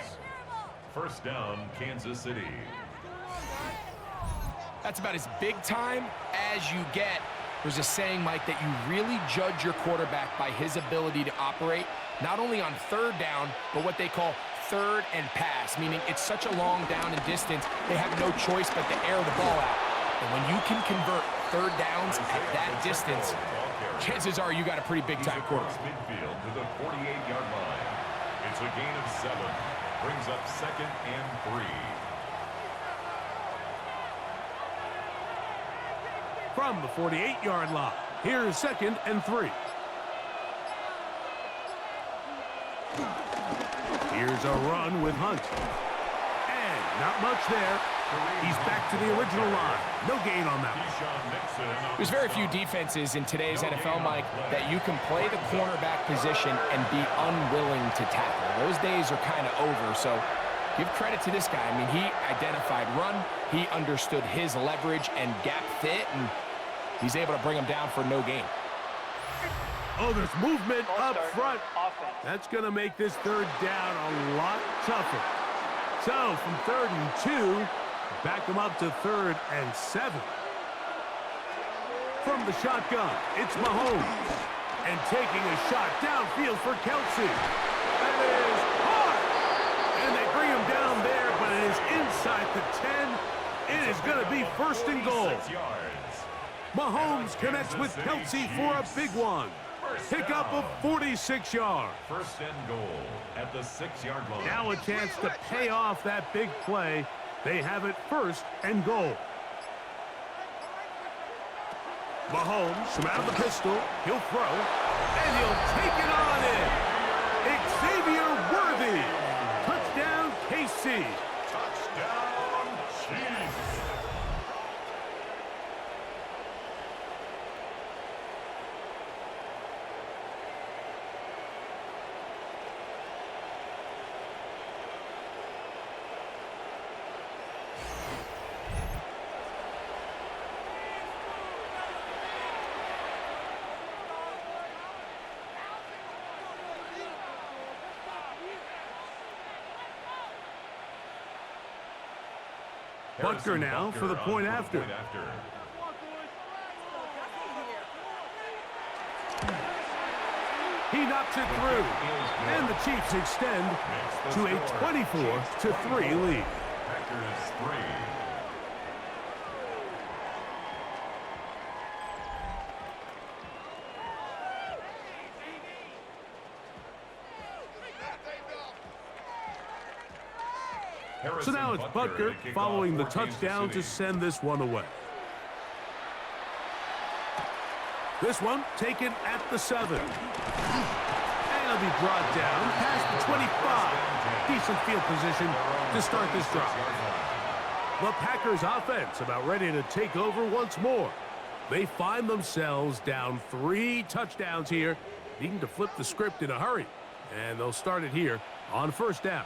First down, Kansas City. That's about as big time as you get. There's a saying, Mike, that you really judge your quarterback by his ability to operate not only on 3rd down, but what they call 3rd and pass, meaning it's such a long down and distance, they have no choice but to air the ball out. And when you can convert 3rd downs at that distance, chances are you got a pretty big-time quarterback. Midfield to the 48-yard line. It's a gain of 7. Brings up 2nd and 3. From the 48-yard line, here's 2nd and 3. Here's a run with Hunt. And not much there. He's back to the original line. No gain on that. There's very few defenses in today's NFL, Mike, that you can play the cornerback position and be unwilling to tackle. Those days are kind of over, so give credit to this guy. I mean, he identified run, he understood his leverage and gap fit, and he's able to bring him down for no gain. Oh, there's movement up front. That's going to make this 3rd down a lot tougher. So, from 3rd and 2, back them up to 3rd and 7. From the shotgun, it's Mahomes. And taking a shot downfield for Kelsey. That is hard. And they bring him down there, but it is inside the 10. It is going to be 1st and goal. Mahomes connects with Kelsey for a big one. Pickup of 46 yards. 1st and goal at the 6-yard line. Now a chance to pay off that big play. They have it 1st and goal. Mahomes from out of the pistol. He'll throw, and he'll take it on in. Xavier Worthy. Touchdown, KC. Touchdown, Chiefs. Butker now for the point after. He knocks it through, and the Chiefs extend to a 24-3 lead. Packers 3. So now it's Butker following the touchdown to send this one away. This one taken at the 7. And it'll be brought down past the 25. Decent field position to start this drive. The Packers offense about ready to take over once more. They find themselves down 3 touchdowns here, needing to flip the script in a hurry. And they'll start it here on first down.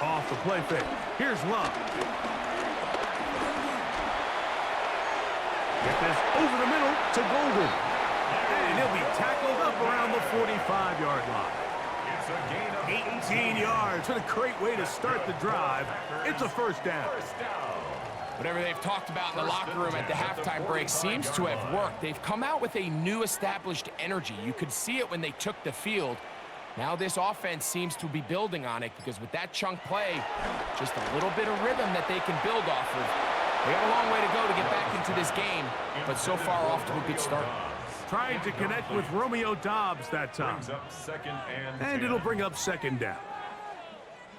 Off the play fake. Here's Love. Get this over the middle to Golden. And he'll be tackled up around the 45-yard line. It's a gain of 18 yards. What a great way to start the drive. It's a first down. Whatever they've talked about in the locker room at the halftime break seems to have worked. They've come out with a new established energy. You could see it when they took the field. Now this offense seems to be building on it because with that chunk play, just a little bit of rhythm that they can build off of. They got a long way to go to get back into this game, but so far off to a good start. Trying to connect with Romeo Doubs that time. And it'll bring up second down.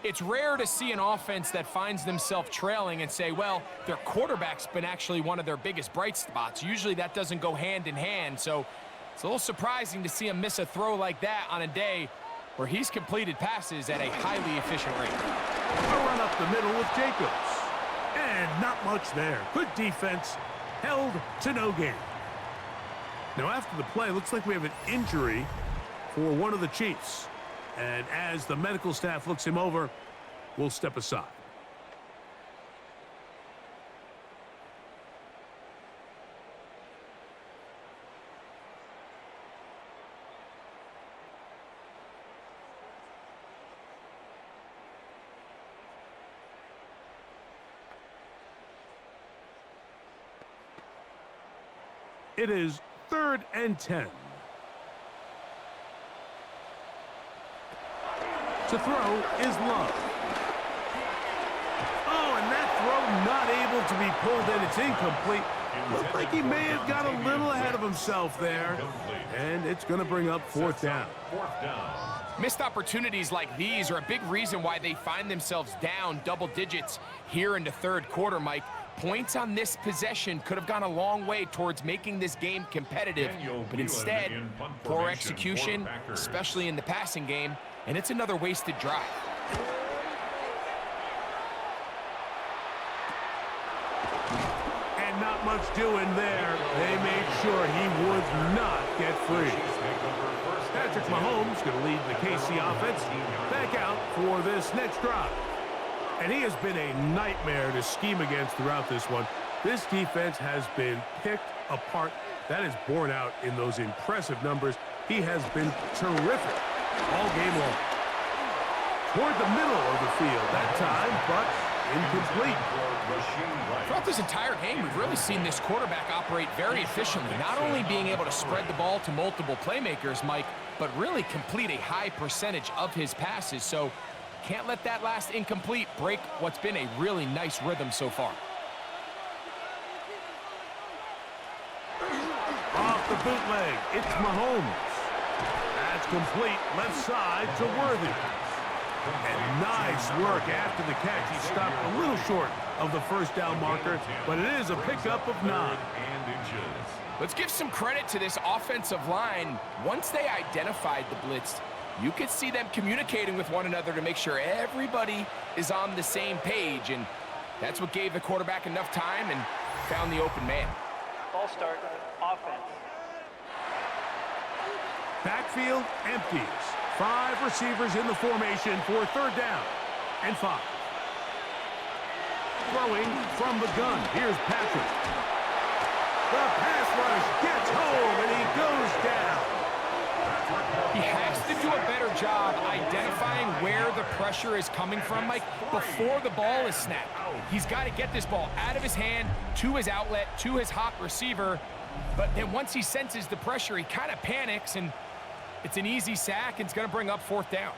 It's rare to see an offense that finds themselves trailing and say, well, their quarterback's been actually one of their biggest bright spots. Usually that doesn't go hand in hand, so it's a little surprising to see him miss a throw like that on a day where he's completed passes at a highly efficient rate. A run up the middle with Jacobs. And not much there. Good defense, held to no gain. Now after the play, looks like we have an injury for one of the Chiefs. And as the medical staff looks him over, we'll step aside. It is 3rd and 10. To throw is Love. Oh, and that throw not able to be pulled in. It's incomplete. Looked like he may have got a little ahead of himself there. And it's going to bring up 4th down. Missed opportunities like these are a big reason why they find themselves down double digits here in the 3rd quarter, Mike. Points on this possession could have gone a long way towards making this game competitive, but instead, poor execution, especially in the passing game, and it's another wasted drive. And not much doing there. They made sure he would not get free. Patrick Mahomes going to lead the KC offense back out for this next drive. And he has been a nightmare to scheme against throughout this one. This defense has been picked apart. That is borne out in those impressive numbers. He has been terrific all game long. Toward the middle of the field that time, but incomplete. Throughout this entire game, we've really seen this quarterback operate very efficiently, not only being able to spread the ball to multiple playmakers, Mike, but really complete a high percentage of his passes. So can't let that last incomplete break what's been a really nice rhythm so far. Off the bootleg, it's Mahomes. That's complete, left side to Worthy. And nice work after the catch. He stopped a little short of the first down marker, but it is a pickup of 9. Let's give some credit to this offensive line. Once they identified the blitz, you could see them communicating with one another to make sure everybody is on the same page, and that's what gave the quarterback enough time and found the open man. Ball start, offense. Backfield empties. 5 receivers in the formation for 3rd down and 5. Throwing from the gun. Here's Patrick. The pass rush gets home, and he goes down. He has to do a better job identifying where the pressure is coming from, Mike, before the ball is snapped. He's got to get this ball out of his hand, to his outlet, to his hot receiver. But then once he senses the pressure, he kind of panics, and it's an easy sack. It's going to bring up 4th down.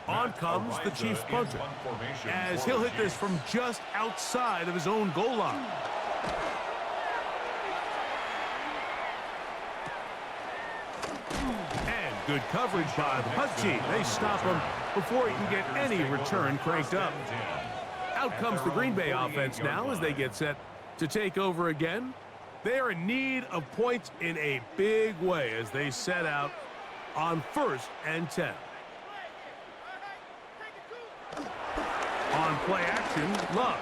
On comes the Chiefs punter, as he'll hit this from just outside of his own goal line. And good coverage by the punt team. They stop him before he can get any return cranked up. Out comes the Green Bay offense now as they get set to take over again. They are in need of points in a big way as they set out on 1st and 10. On play action, Love.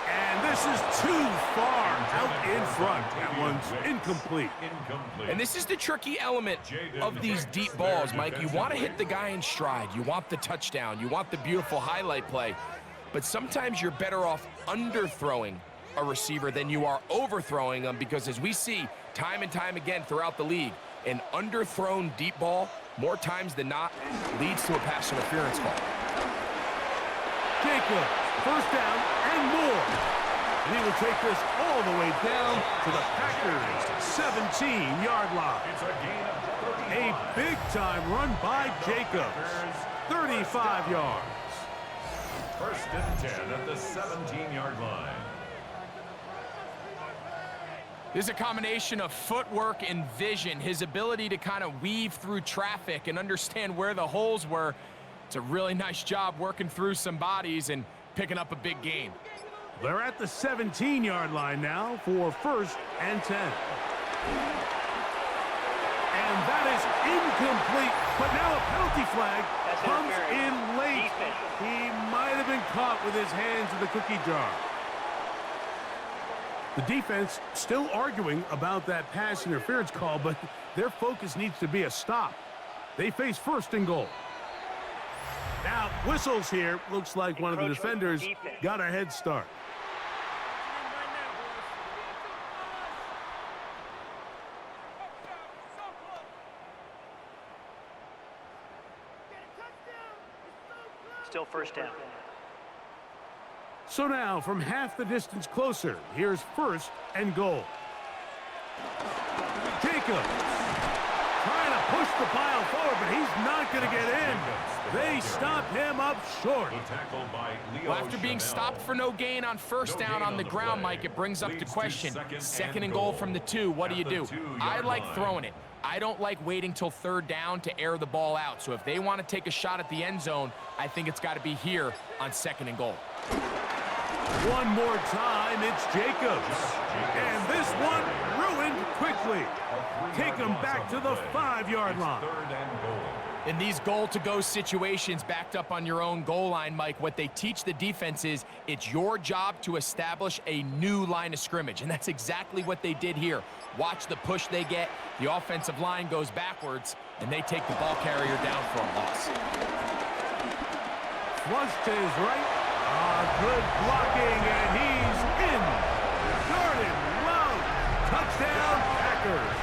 And this is too far out in front. That one's incomplete. And this is the tricky element of these deep balls, Mike. You want to hit the guy in stride. You want the touchdown. You want the beautiful highlight play. But sometimes you're better off underthrowing a receiver than you are overthrowing them, because as we see time and time again throughout the league, an underthrown deep ball, more times than not, leads to a pass interference call. Jacob, 1st down and more. And he will take this all the way down to the Packers' 17-yard line. It's a gain of 35. A big-time run by Jacobs. 35 yards. 1st and 10 at the 17-yard line. This is a combination of footwork and vision, his ability to kind of weave through traffic and understand where the holes were. It's a really nice job working through some bodies and picking up a big gain. They're at the 17-yard line now for 1st and 10. And that is incomplete, but now a penalty flag comes in late. He might have been caught with his hands in the cookie jar. The defense still arguing about that pass interference call, but their focus needs to be a stop. They face 1st and goal. Now, whistles here. Looks like one of the defenders got a head start. Still 1st down. So now, from half the distance closer, here's 1st and goal. Jacobs trying to push the pile forward, but he's not going to get in. They stop him up short. Well, after being stopped for no gain on 1st down on the ground, Mike, it brings up the question. 2nd and goal from the 2. What do? I like throwing it. I don't like waiting till 3rd down to air the ball out. So if they want to take a shot at the end zone, I think it's got to be here on 2nd and goal. One more time, it's Jacobs. And this one ruined quickly. Take him back to the 5-yard line. In these goal-to-go situations backed up on your own goal line, Mike, what they teach the defense is it's your job to establish a new line of scrimmage, and that's exactly what they did here. Watch the push they get. The offensive line goes backwards, and they take the ball carrier down for a loss. Flush to his right. Good blocking, and he's in. Jordan Love. Touchdown, Packers.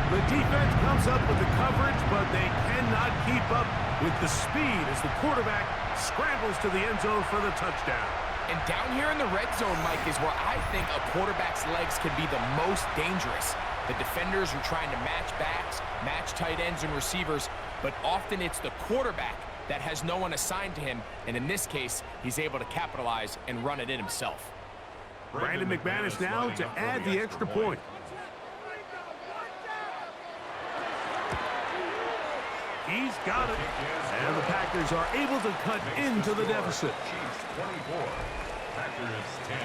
The defense comes up with the coverage, but they cannot keep up with the speed as the quarterback scrambles to the end zone for the touchdown. And down here in the red zone, Mike, is where I think a quarterback's legs can be the most dangerous. The defenders are trying to match backs, match tight ends and receivers, but often it's the quarterback that has no one assigned to him, and in this case, he's able to capitalize and run it in himself. Brandon McManus now to add the extra point. He's got it. And the Packers are able to cut into the deficit. Chiefs 24, Packers 10.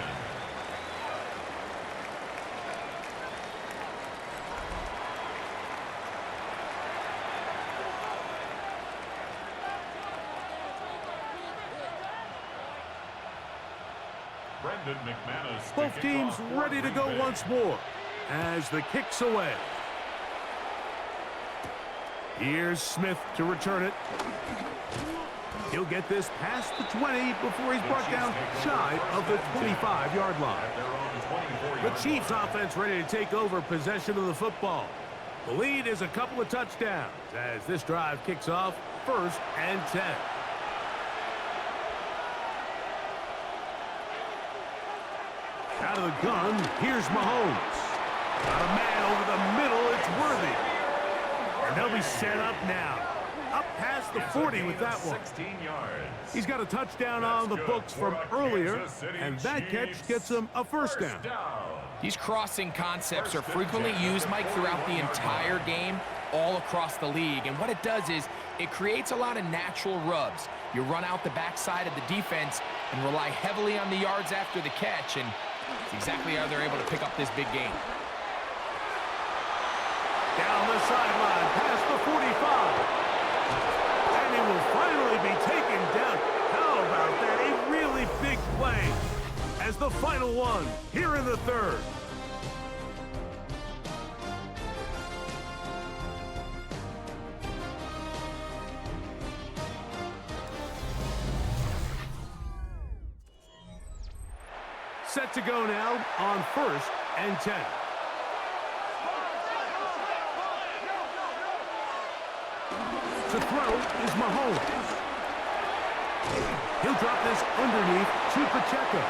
Brandon McManus. Both teams ready to go once more as the kick's away. Here's Smith to return it. He'll get this past the 20 before he's brought down shy of the 25-yard line. The Chiefs offense ready to take over possession of the football. The lead is a couple of touchdowns as this drive kicks off 1st and 10. Out of the gun, here's Mahomes. Got a man over the middle, it's Worthy. And they'll be set up now. Up past the 40 with that one. He's got a touchdown on the books from earlier, and that catch gets him a first down. These crossing concepts are frequently used, Mike, throughout the entire game, all across the league. And what it does is it creates a lot of natural rubs. You run out the backside of the defense and rely heavily on the yards after the catch, and it's exactly how they're able to pick up this big game. Down the sideline, past the 45. And he will finally be taken down. How about that? A really big play as the final one here in the 3rd. Set to go now on 1st and 10. To throw is Mahomes. He'll drop this underneath to Pacheco.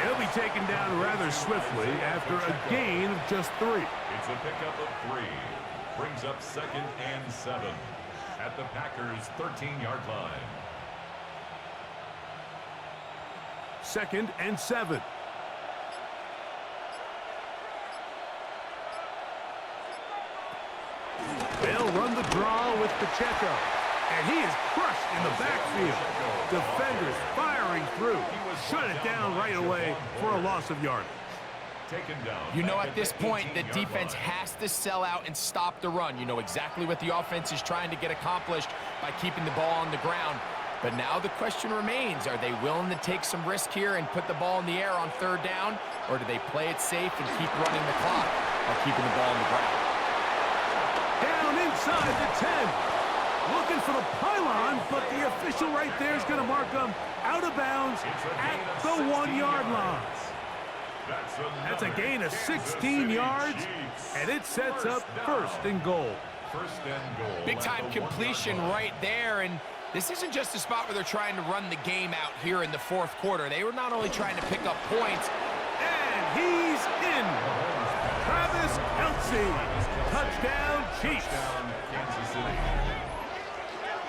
He'll be taken down rather swiftly after a gain of just 3. It's a pickup of 3. Brings up 2nd and 7 at the Packers' 13-yard line. 2nd and 7. They'll run the draw with Pacheco. And he is crushed in the backfield. Defenders firing through. Shut it down right away for a loss of yardage. You know, at this point, the defense has to sell out and stop the run. You know exactly what the offense is trying to get accomplished by keeping the ball on the ground. But now the question remains, are they willing to take some risk here and put the ball in the air on 3rd down? Or do they play it safe and keep running the clock while keeping the ball on the ground? Down inside the 10. Looking for the pylon, but the official right there is going to mark them out of bounds at the 1-yard line. That's a gain of 16 yards, and it sets up 1st and goal. Big-time completion right there, and this isn't just a spot where they're trying to run the game out here in the 4th quarter. They were not only trying to pick up points, and he's in. Travis Kelce, touchdown Chiefs.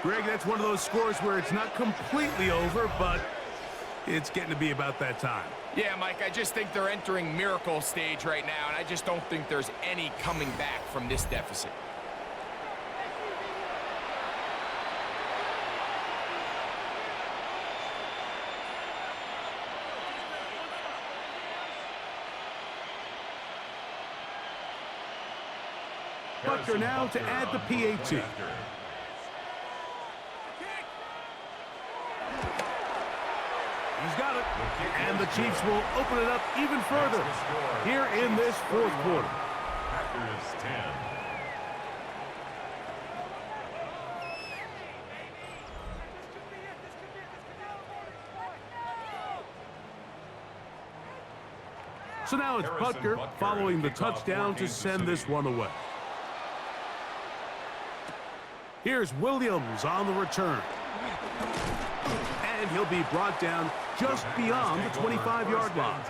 Greg, that's one of those scores where it's not completely over, but it's getting to be about that time. Yeah, Mike, I just think they're entering miracle stage right now, and I just don't think there's any coming back from this deficit. Butker now to add the PAT. He's got it. And the Chiefs will open it up even further here in this 4th quarter. Packers 10. So now it's Butker following the touchdown to send this one away. Here's Williams on the return. And he'll be brought down just beyond the 25-yard line.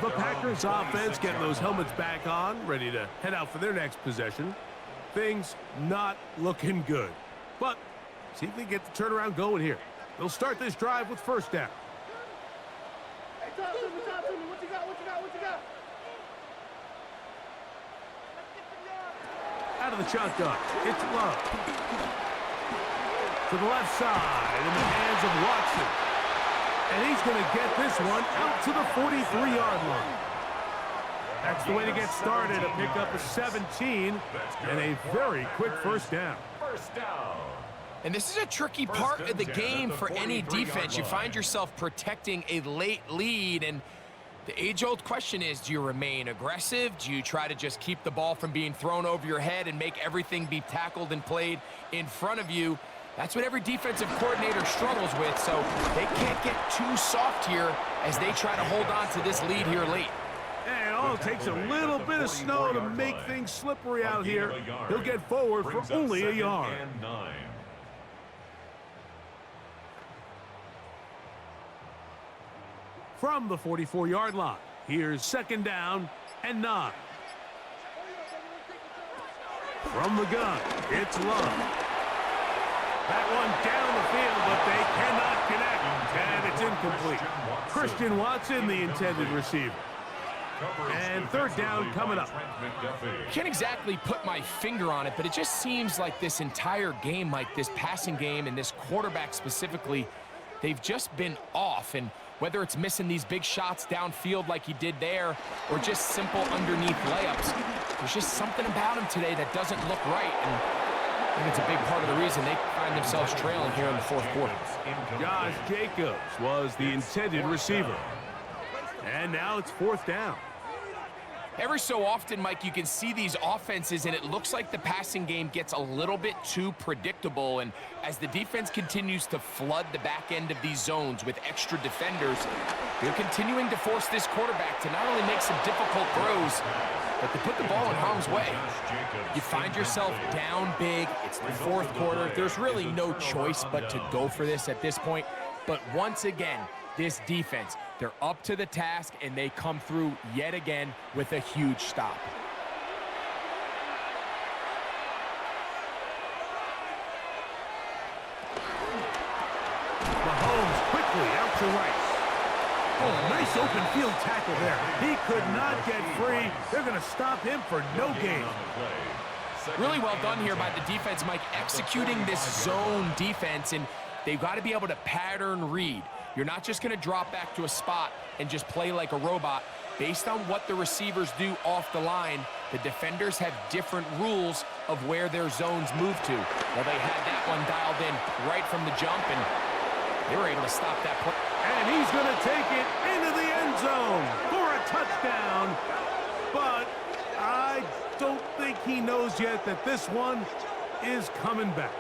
The Packers offense getting those helmets back on, ready to head out for their next possession. Things not looking good. But see if they get the turnaround going here. They'll start this drive with 1st down. Hey, talk to me. What you got? Out of the shotgun, it's Love. To the left side in the hands of Watson. And he's going to get this one out to the 43-yard line. That's the way to get started, a pickup of 17 and a very quick 1st down. And this is a tricky part of the game for any defense. You find yourself protecting a late lead, and the age-old question is, do you remain aggressive? Do you try to just keep the ball from being thrown over your head and make everything be tackled and played in front of you? That's what every defensive coordinator struggles with, so they can't get too soft here as they try to hold on to this lead here late. And all it takes a little bit of snow to make things slippery out here. He'll get forward for only a yard. From the 44-yard line, here's 2nd down and 9. From the gun, it's Love. That one down the field, but they cannot connect, and it's incomplete. Christian Watson, the intended receiver. And 3rd down coming up. Can't exactly put my finger on it, but it just seems like this entire game, like this passing game and this quarterback specifically, they've just been off. And whether it's missing these big shots downfield like he did there or just simple underneath layups, there's just something about him today that doesn't look right. And I think it's a big part of the reason they find themselves trailing here in the 4th quarter. Josh Jacobs was the intended receiver. And now it's 4th down. Every so often, Mike, you can see these offenses, and it looks like the passing game gets a little bit too predictable. And as the defense continues to flood the back end of these zones with extra defenders, they're continuing to force this quarterback to not only make some difficult throws, but to put the ball in harm's way. You find yourself down big. It's the 4th quarter. There's really no choice but to go for this at this point. But once again, this defense, they're up to the task, and they come through yet again with a huge stop. Mahomes quickly out to Rice. Oh, nice open field tackle there. He could not get free. They're going to stop him for no gain. Really well done here by the defense, Mike, executing this zone defense, and they've got to be able to pattern read. You're not just going to drop back to a spot and just play like a robot. Based on what the receivers do off the line, the defenders have different rules of where their zones move to. Well, they had that one dialed in right from the jump, and they were able to stop that play. And he's going to take it into the end zone for a touchdown. But I don't think he knows yet that this one is coming back.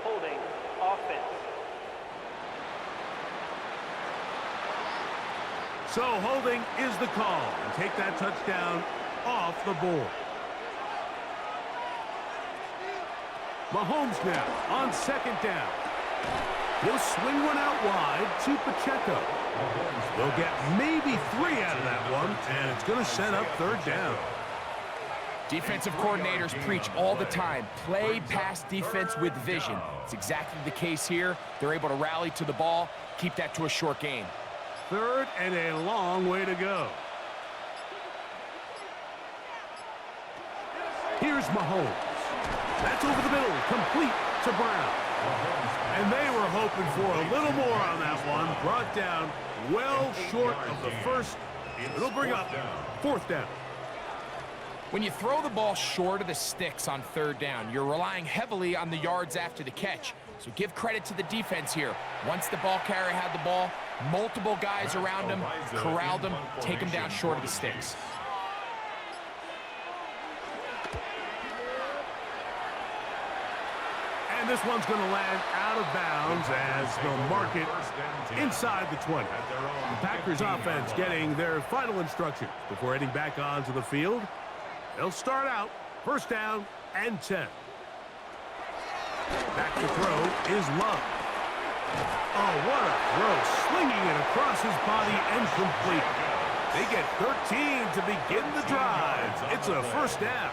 Holding, offense. So holding is the call, and take that touchdown off the board. Mahomes now on 2nd down. He'll swing one out wide to Pacheco. They'll get maybe 3 out of that one, and it's going to set up 3rd down. Defensive coordinators preach all the time, play pass defense with vision. It's exactly the case here. They're able to rally to the ball, keep that to a short gain. 3rd and a long way to go. Here's Mahomes. That's over the middle, complete to Brown. And they were hoping for a little more on that one. Brought down well short of the first. It'll bring up 4th down. When you throw the ball short of the sticks on 3rd down, you're relying heavily on the yards after the catch. So give credit to the defense here. Once the ball carrier had the ball, multiple guys around him, corralled him, take him down short of the sticks. And this one's going to land out of bounds as they'll mark it inside the 20. The Packers offense getting their final instructions before heading back onto the field. They'll start out 1st down and 10. Back to throw is Love. Oh, what a throw. Slinging it across his body and complete. They get 13 to begin the drive. It's a 1st down.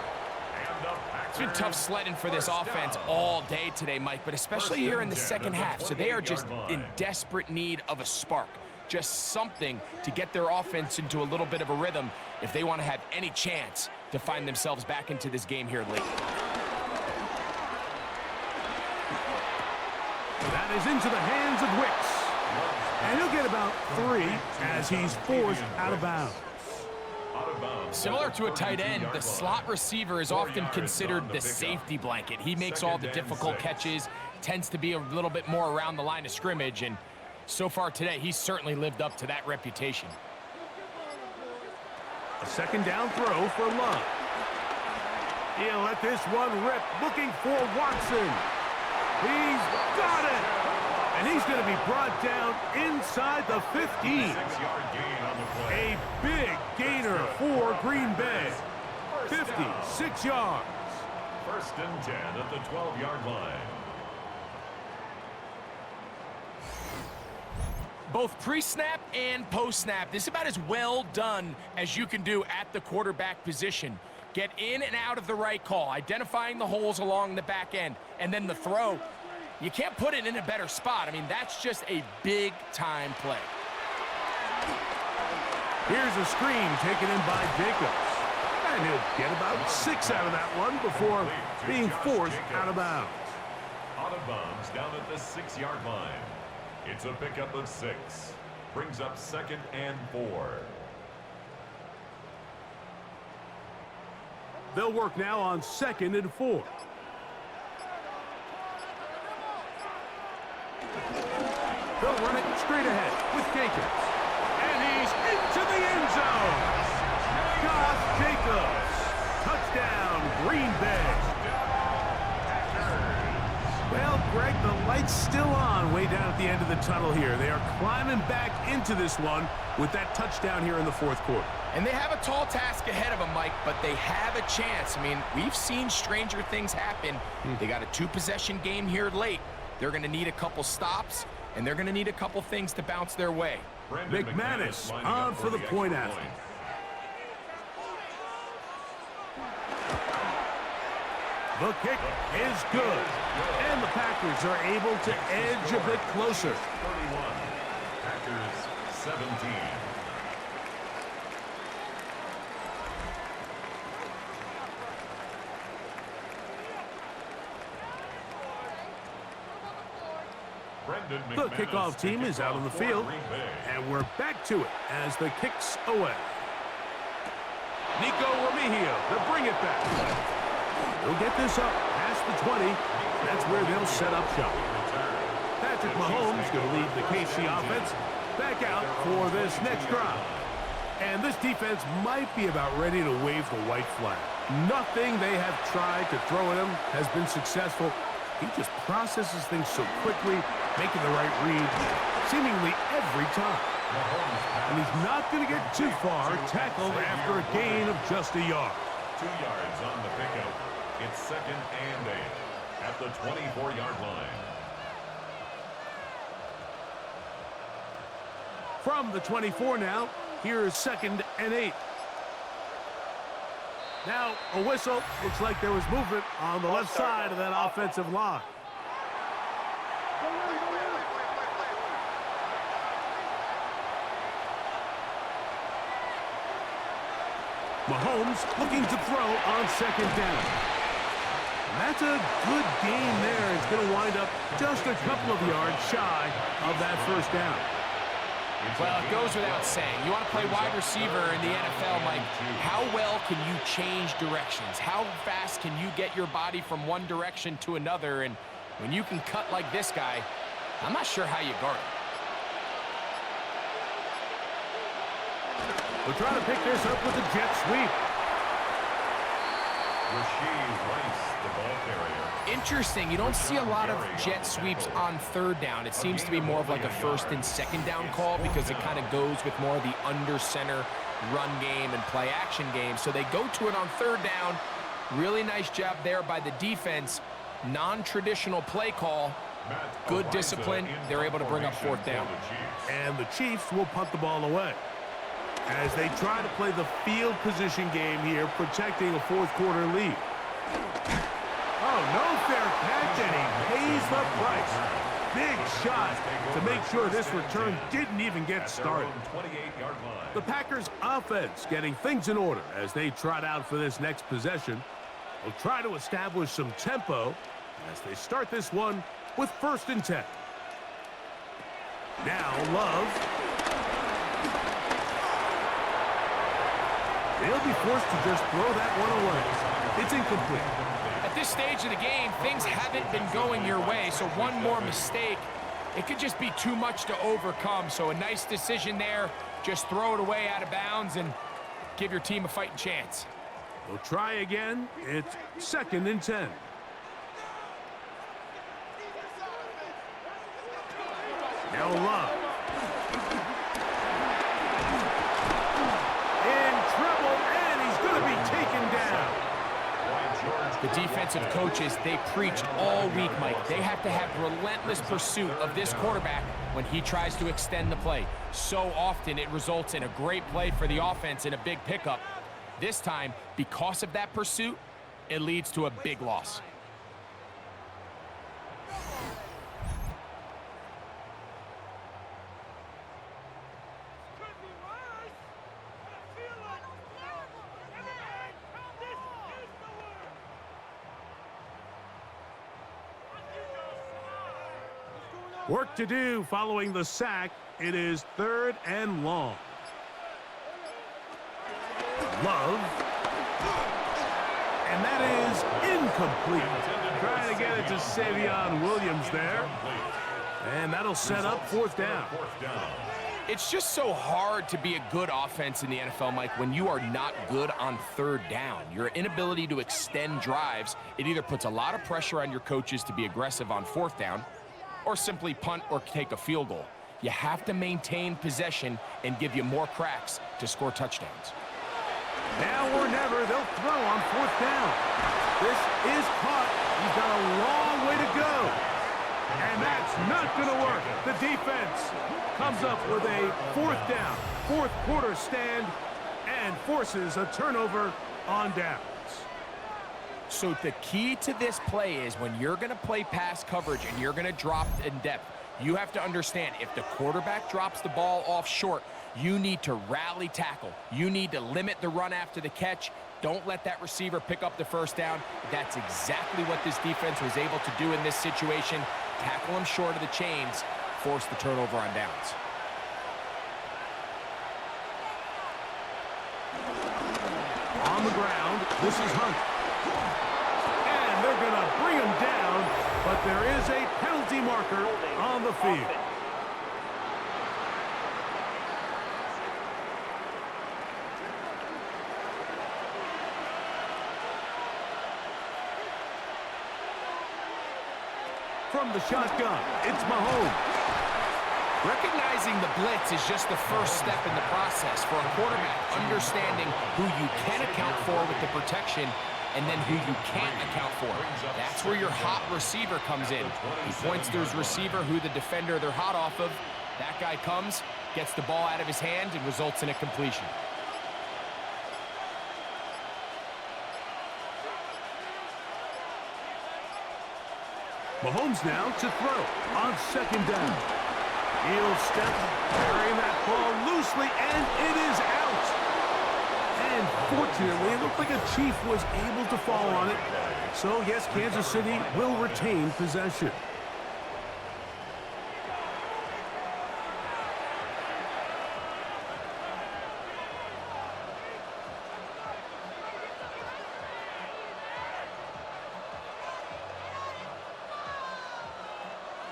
It's been tough sledding for this offense all day today, Mike, but especially here in the 2nd half. So they are just in desperate need of a spark. Just something to get their offense into a little bit of a rhythm if they want to have any chance to find themselves back into this game here late. That is into the hands of Wicks. And he'll get about 3 as he's forced out of bounds. Similar to a tight end, the slot receiver is often considered the safety blanket. He makes all the difficult catches, tends to be a little bit more around the line of scrimmage, and so far today, he's certainly lived up to that reputation. A second down throw for Love. He'll let this one rip, looking for Watson. He's got it! And he's going to be brought down inside the 15. A big gainer for Green Bay. 56 yards. First and 10 at the 12-yard line. Both pre-snap and post-snap, this is about as well done as you can do at the quarterback position. Get in and out of the right call, identifying the holes along the back end, and then the throw. You can't put it in a better spot. I mean, that's just a big-time play. Here's a screen taken in by Jacobs. And he'll get about 6 out of that one before being forced out of bounds. Out of bounds down at the 6-yard line. It's a pickup of 6. Brings up 2nd and 4. They'll work now on 2nd and 4. They'll run it straight ahead with Jacobs. And he's into the end zone. Josh Jacobs. Touchdown, Green Bay. Well, Greg, the light's still on way down at the end of the tunnel here. They are climbing back into this one with that touchdown here in the 4th quarter. And they have a tall task ahead of them, Mike, but they have a chance. I mean, we've seen stranger things happen. They got a 2-possession game here late. They're going to need a couple stops, and they're going to need a couple things to bounce their way. McManus on for the point after. The kick is good. And the Packers are able to edge a bit closer. 31. Packers 17. The kickoff team is out on the field, and we're back to it as the kick's away. Nico Remigio to bring it back. They'll get this up past the 20. That's where they'll set up shop. Patrick Mahomes going to lead the KC offense back out for this next drive. And this defense might be about ready to wave the white flag. Nothing they have tried to throw at him has been successful. He just processes things so quickly, making the right read seemingly every time. And he's not going to get too far, tackled after a gain of just a yard. 2 yards on the pickup. It's 2nd and 8 at the 24-yard line. From the 24 now, here is 2nd and 8. Now, a whistle. Looks like there was movement on the left side of that offensive line. Mahomes looking to throw on 2nd down. And that's a good gain there. It's going to wind up just a couple of yards shy of that 1st down. Well, it goes without saying. You want to play wide receiver in the NFL, Mike. How well can you change directions? How fast can you get your body from one direction to another? And when you can cut like this guy, I'm not sure how you guard him. We're trying to pick this up with a jet sweep. Rasheed Rice, the ball carrier. Interesting. You don't see a lot of jet sweeps on 3rd down. It seems to be more of like a 1st and 2nd down call because it kind of goes with more of the under center run game and play action game. So they go to it on 3rd down. Really nice job there by the defense. Non-traditional play call. Good discipline. They're able to bring up 4th down. And the Chiefs will punt the ball away as they try to play the field position game here, protecting a 4th quarter lead. Oh, no fair catch, and he pays the price. Big shot to make sure this return didn't even get started. The Packers offense getting things in order as they trot out for this next possession. They'll try to establish some tempo as they start this one with 1st and 10. Now Love. They'll be forced to just throw that one away. It's incomplete. At this stage of the game, things haven't been going your way, so one more mistake, it could just be too much to overcome. So a nice decision there. Just throw it away out of bounds and give your team a fighting chance. We'll try again. It's 2nd and 10. Now Love. In trouble, and he's going to be taken down. The defensive coaches, they preached all week, Mike. They have to have relentless pursuit of this quarterback when he tries to extend the play. So often it results in a great play for the offense and a big pickup. This time, because of that pursuit, it leads to a big loss. Work to do following the sack. It is 3rd and long. Love. And that is incomplete. Trying to get it to Savion Williams there. And that'll set up 4th down. It's just so hard to be a good offense in the NFL, Mike, when you are not good on 3rd down. Your inability to extend drives, it either puts a lot of pressure on your coaches to be aggressive on 4th down, or simply punt or take a field goal. You have to maintain possession and give you more cracks to score touchdowns. Now or never, they'll throw on 4th down. This is caught. He's got a long way to go. And that's not going to work. The defense comes up with a 4th down, 4th quarter stand, and forces a turnover on downs. So the key to this play is when you're going to play pass coverage and you're going to drop in depth, you have to understand if the quarterback drops the ball off short, you need to rally tackle. You need to limit the run after the catch. Don't let that receiver pick up the 1st down. That's exactly what this defense was able to do in this situation. Tackle him short of the chains, force the turnover on downs. On the ground, this is Hunt. And they're going to bring him down, but there is a penalty marker on the field. From the shotgun, it's Mahomes. Recognizing the blitz is just the first step in the process for a quarterback, understanding who you can account for with the protection and then who you can't account for. That's where your hot receiver comes in. He points to his receiver, who the defender they're hot off of. That guy comes, gets the ball out of his hand, and results in a completion. Mahomes now to throw on 2nd down. He'll step, carrying that ball loosely, and it is out. And fortunately, it looked like a Chief was able to fall on it. So, yes, Kansas City will retain possession.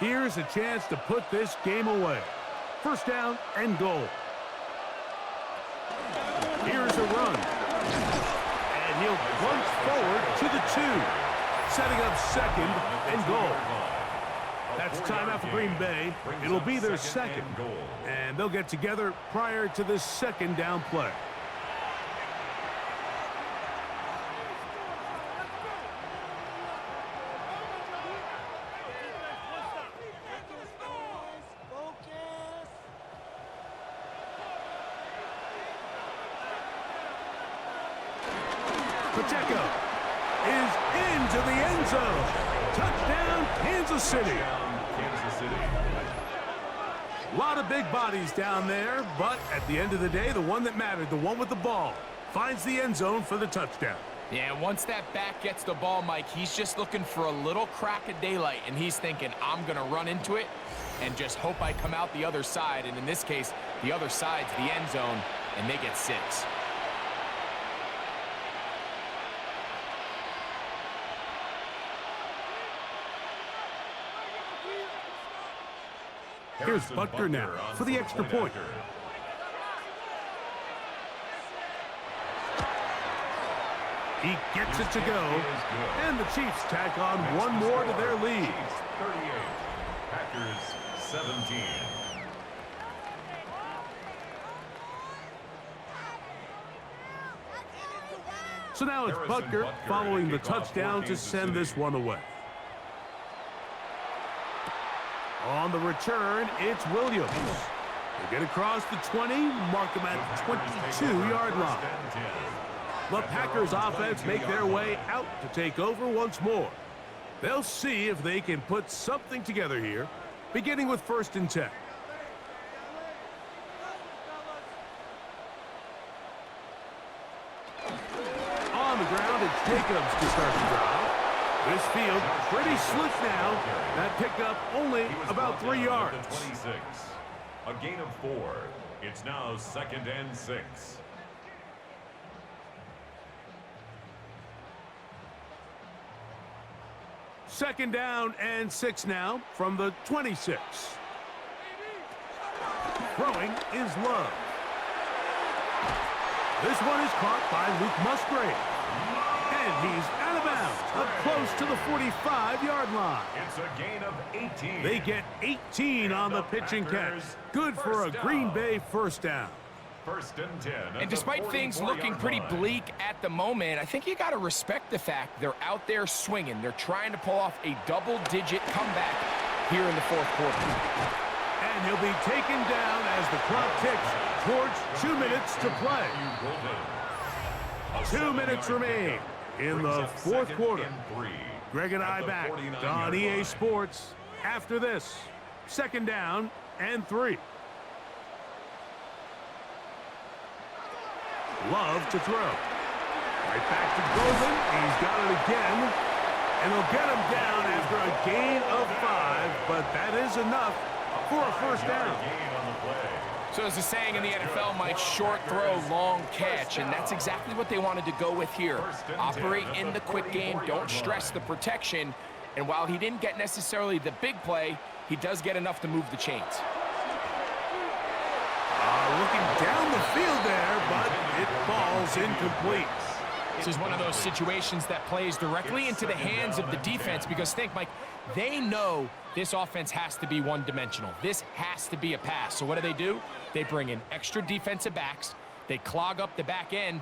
Here's a chance to put this game away. 1st down and goal. Here's a run. And he'll plunge forward to the 2. Setting up 2nd and goal. That's timeout for Green Bay. It'll be their 2nd. And they'll get together prior to this 2nd down play. Pacheco is into the end zone. Touchdown, Kansas City. A lot of big bodies down there, but at the end of the day, the one that mattered, the one with the ball, finds the end zone for the touchdown. Yeah, once that back gets the ball, Mike, he's just looking for a little crack of daylight, and he's thinking, I'm going to run into it and just hope I come out the other side. And in this case, the other side's the end zone, and they get 6. Here's Butker now for the extra point. He gets it to go, and the Chiefs tack on one more to their lead. 38, Packers 17. So now it's Butker following the touchdown to send this one away. On the return, it's Williams. They get across the 20, mark him at the 22-yard line. The Packers offense make their way out to take over once more. They'll see if they can put something together here, beginning with 1st and 10. On the ground, it's Jacobs to start the drive. This field pretty slick now. That pickup only about 3 yards. 26. A gain of 4. It's now 2nd and 6. Second down and 6 now from the 26. Throwing is Love. This one is caught by Luke Musgrave. And he's out of bounds, up close to the 45-yard line. It's a gain of 18. They get 18 on the pitching catch. Good for a Green Bay first down. 1st and 10. And despite things looking pretty bleak at the moment, I think you got to respect the fact they're out there swinging. They're trying to pull off a double-digit comeback here in the 4th quarter. And he'll be taken down as the clock ticks towards 2 minutes to play. 2 minutes remain in the 4th quarter. Greg and I back on EA Sports after this. 2nd down and 3. Love to throw. Right back to Golden. He's got it again. And he'll get him down after a gain of 5, but that is enough for a first down. So as the saying in the NFL, Mike, short throw, long catch, and that's exactly what they wanted to go with here. Operate in the quick game, don't stress the protection, and while he didn't get necessarily the big play, he does get enough to move the chains. Looking down the field there, but it falls incomplete. This is one of those situations that plays directly into the hands of the defense because think, Mike, they know this offense has to be one-dimensional. This has to be a pass. So what do? They bring in extra defensive backs. They clog up the back end.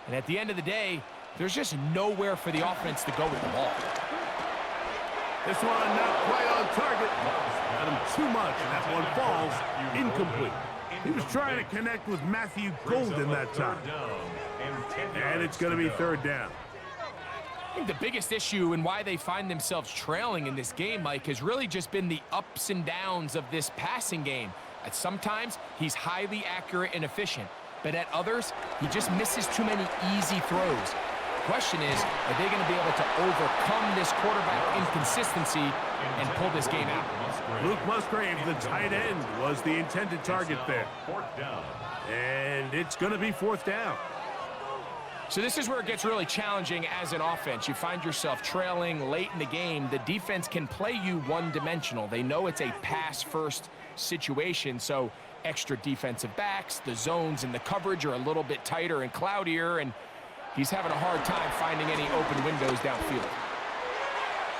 And at the end of the day, there's just nowhere for the offense to go with the ball. This one not quite on target. Got him too much, and that one falls incomplete. He was trying to connect with Matthew Golden that time. And it's going to be 3rd down. I think the biggest issue and why they find themselves trailing in this game, Mike, has really just been the ups and downs of this passing game. At sometimes, he's highly accurate and efficient, but at others, he just misses too many easy throws. The question is, are they going to be able to overcome this quarterback inconsistency and pull this game out? Luke Musgrave, the tight end, was the intended target there. 4th down. And it's going to be 4th down. So this is where it gets really challenging as an offense. You find yourself trailing late in the game. The defense can play you one-dimensional. They know it's a pass-first situation, so extra defensive backs, the zones and the coverage are a little bit tighter and cloudier, and he's having a hard time finding any open windows downfield.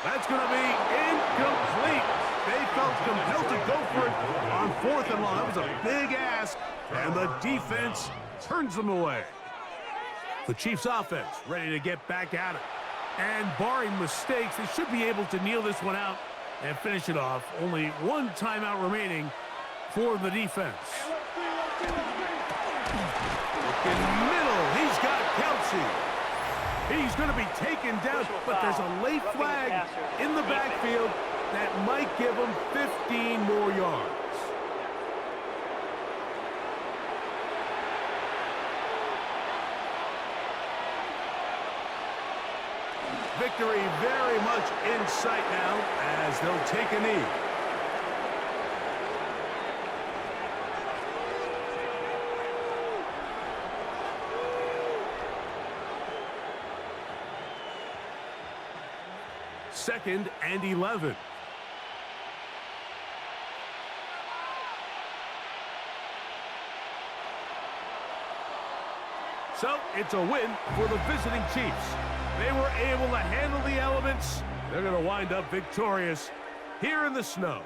That's going to be incomplete. They felt compelled to go for it on 4th and long. That was a big ask, and the defense turns them away. The Chiefs offense ready to get back at it. And barring mistakes, they should be able to kneel this one out and finish it off. Only one timeout remaining for the defense. In the middle, he's got Kelsey. He's going to be taken down, but there's a late flag in the backfield that might give him 15 more yards. Victory very much in sight now as they'll take a knee. Second and 11. So it's a win for the visiting Chiefs. They were able to handle the elements. They're going to wind up victorious here in the snow.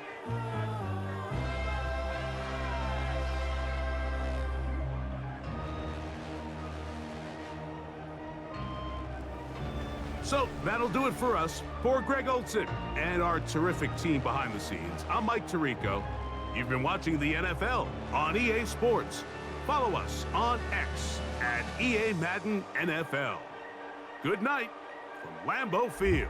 So that'll do it for us. For Greg Olson and our terrific team behind the scenes, I'm Mike Tirico. You've been watching the NFL on EA Sports. Follow us on X at EA Madden NFL. Good night from Lambeau Field.